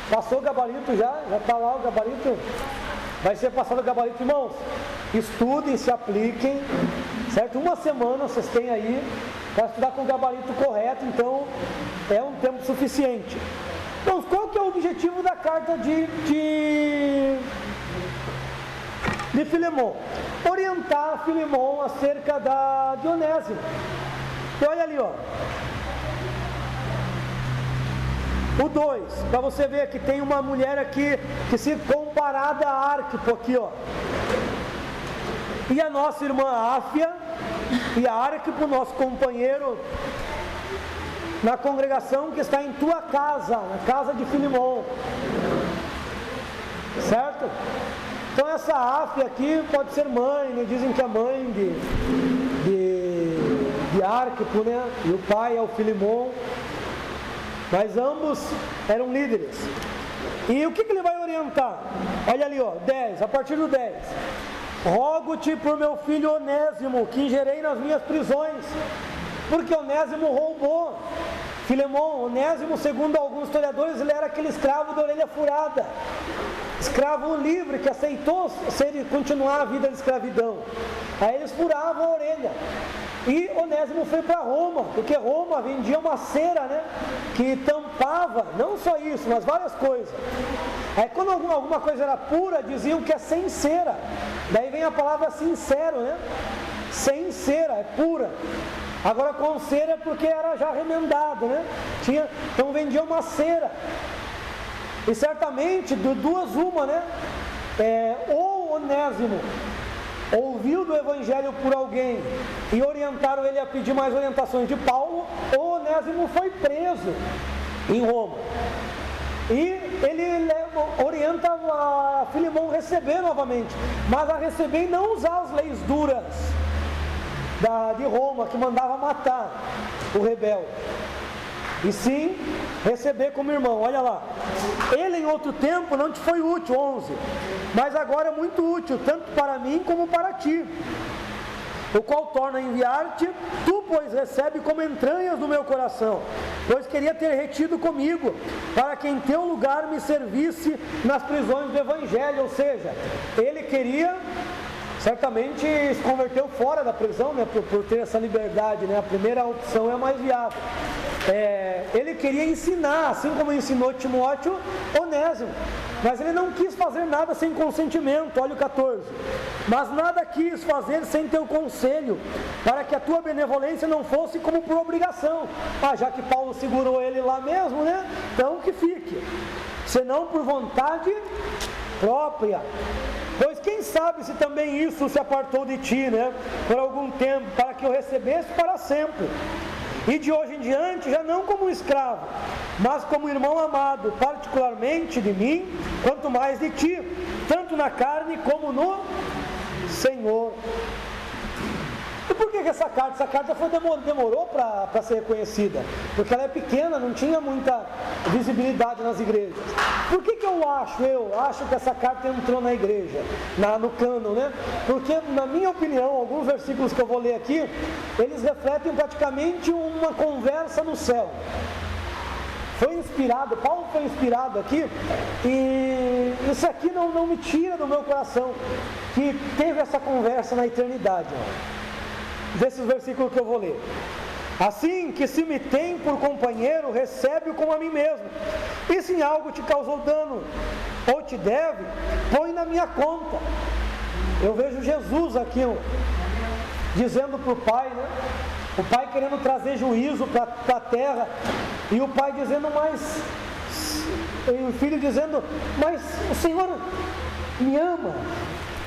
Passou o gabarito já está lá o gabarito, vai ser passado o gabarito, irmãos. Estudem, se apliquem, certo? Uma semana vocês têm aí para estudar com o gabarito correto, então é um tempo suficiente. Então, qual que é o objetivo da carta de Filemão? Orientar Filemão acerca de Onésimo. E olha ali, ó. O 2, para você ver que tem uma mulher aqui que se comparada a Arquipo aqui, ó. E a nossa irmã Áfia e a Arquipo, nosso companheiro na congregação que está em tua casa, na casa de Filemão. Certo? Então essa Áfia aqui pode ser mãe, né? Dizem que é mãe de Arquipo, né? E o pai é o Filemão. Mas ambos eram líderes. E o que ele vai orientar? Olha ali, ó, 10, a partir do 10. Rogo-te por meu filho Onésimo, que ingerei nas minhas prisões, porque Onésimo roubou. Filemão, Onésimo, segundo alguns historiadores, ele era aquele escravo de orelha furada, escravo livre que aceitou continuar a vida de escravidão. Aí eles furavam a orelha. E Onésimo foi para Roma, porque Roma vendia uma cera, né, que tampava, não só isso, mas várias coisas. Aí quando alguma coisa era pura, diziam que é sem cera. Daí vem a palavra sincero, né? Sem cera, é pura. Agora com cera é porque era já remendado, né? Então vendia uma cera. E certamente, de duas uma, né? Ou Onésimo ouviu do Evangelho por alguém e orientaram ele a pedir mais orientações de Paulo, ou Onésimo foi preso em Roma. E ele orienta a Filemão a receber novamente, mas a receber e não usar as leis duras de Roma, que mandava matar o rebelde, e sim receber como irmão. Olha lá, ele em outro tempo não te foi útil, 11, mas agora é muito útil, tanto para mim como para ti, o qual torna a enviar-te, tu pois recebe como entranhas do meu coração, pois queria ter retido comigo, para que em teu lugar me servisse nas prisões do Evangelho. Ou seja, ele queria certamente se converteu fora da prisão, né, por ter essa liberdade, né? A primeira opção é a mais viável. Ele queria ensinar, assim como ensinou Timóteo, Onésimo, mas ele não quis fazer nada sem consentimento. Olha o 14: mas nada quis fazer sem teu conselho, para que a tua benevolência não fosse como por obrigação. Já que Paulo segurou ele lá mesmo, né? Então que fique, senão por vontade própria. Pois quem sabe se também isso se apartou de ti, né? Por algum tempo, para que eu recebesse para sempre. E de hoje em diante, já não como escravo, mas como irmão amado, particularmente de mim, quanto mais de ti, tanto na carne como no Senhor. E por que essa carta? Essa carta demorou para ser reconhecida, porque ela é pequena, não tinha muita visibilidade nas igrejas. Por que eu acho que essa carta entrou na igreja, no cânon, né? Porque, na minha opinião, alguns versículos que eu vou ler aqui, eles refletem praticamente uma conversa no céu. Paulo foi inspirado aqui, e isso aqui não me tira do meu coração, que teve essa conversa na eternidade, desses versículos que eu vou ler. Assim que se me tem por companheiro, recebe-o como a mim mesmo. E se em algo te causou dano ou te deve, põe na minha conta. Eu vejo Jesus aqui, dizendo para o pai, né? O pai querendo trazer juízo para a terra, e o pai dizendo, e o filho dizendo, mas o Senhor me ama,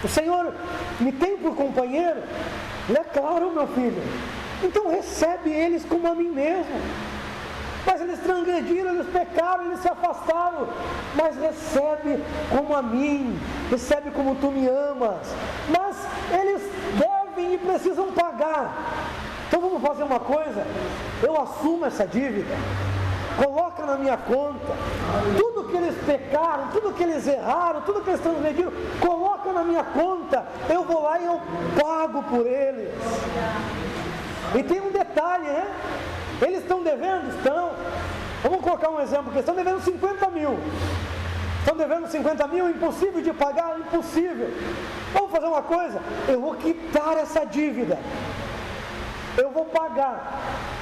o Senhor me tem por companheiro. É claro, meu filho, então recebe eles como a mim mesmo. Mas eles transgrediram, eles pecaram, eles se afastaram, mas recebe como a mim, recebe como tu me amas. Mas eles devem e precisam pagar. Então vamos fazer uma coisa, eu assumo essa dívida, coloca na minha conta, tudo que eles pecaram, tudo que eles erraram, tudo que eles transgrediram, coloca na minha conta, eu vou lá e eu pago por eles. E tem um detalhe, né? Eles estão devendo? Estão. Vamos colocar um exemplo, que estão devendo 50 mil. Estão devendo 50 mil, impossível de pagar? Impossível. Vamos fazer uma coisa, eu vou quitar essa dívida. Eu vou pagar.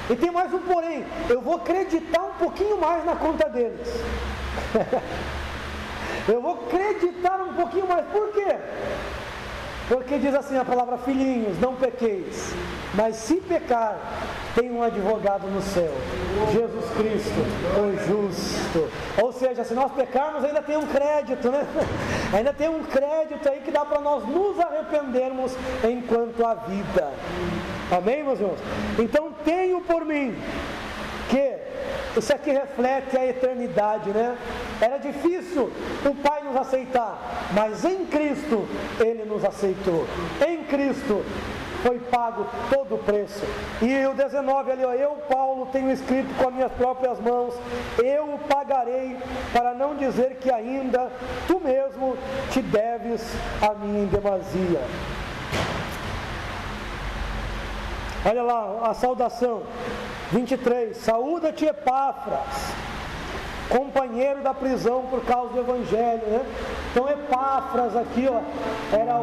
E tem mais um porém, eu vou acreditar um pouquinho mais na conta deles. Eu vou acreditar um pouquinho mais. Por quê? Porque diz assim a palavra: filhinhos, não pequeis, mas se pecar, tem um advogado no céu, Jesus Cristo, o justo. Ou seja, se nós pecarmos, ainda tem um crédito, né? Ainda tem um crédito aí que dá para nós nos arrependermos enquanto há vida. Amém, meus irmãos? Então tenho por mim que isso aqui reflete a eternidade, né? Era difícil o Pai nos aceitar, mas em Cristo Ele nos aceitou. Em Cristo foi pago todo o preço. E o 19 ali, eu, Paulo, tenho escrito com as minhas próprias mãos, eu o pagarei, para não dizer que ainda tu mesmo te deves a mim em demasia. Olha lá a saudação, 23, saúda-te Epáfras, companheiro da prisão por causa do Evangelho, né? Então Epáfras aqui, era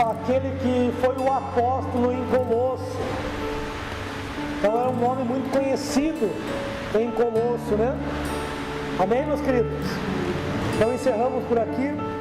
aquele que foi o apóstolo em Colosso. Então era um nome muito conhecido em Colosso, né? Amém, meus queridos? Então encerramos por aqui.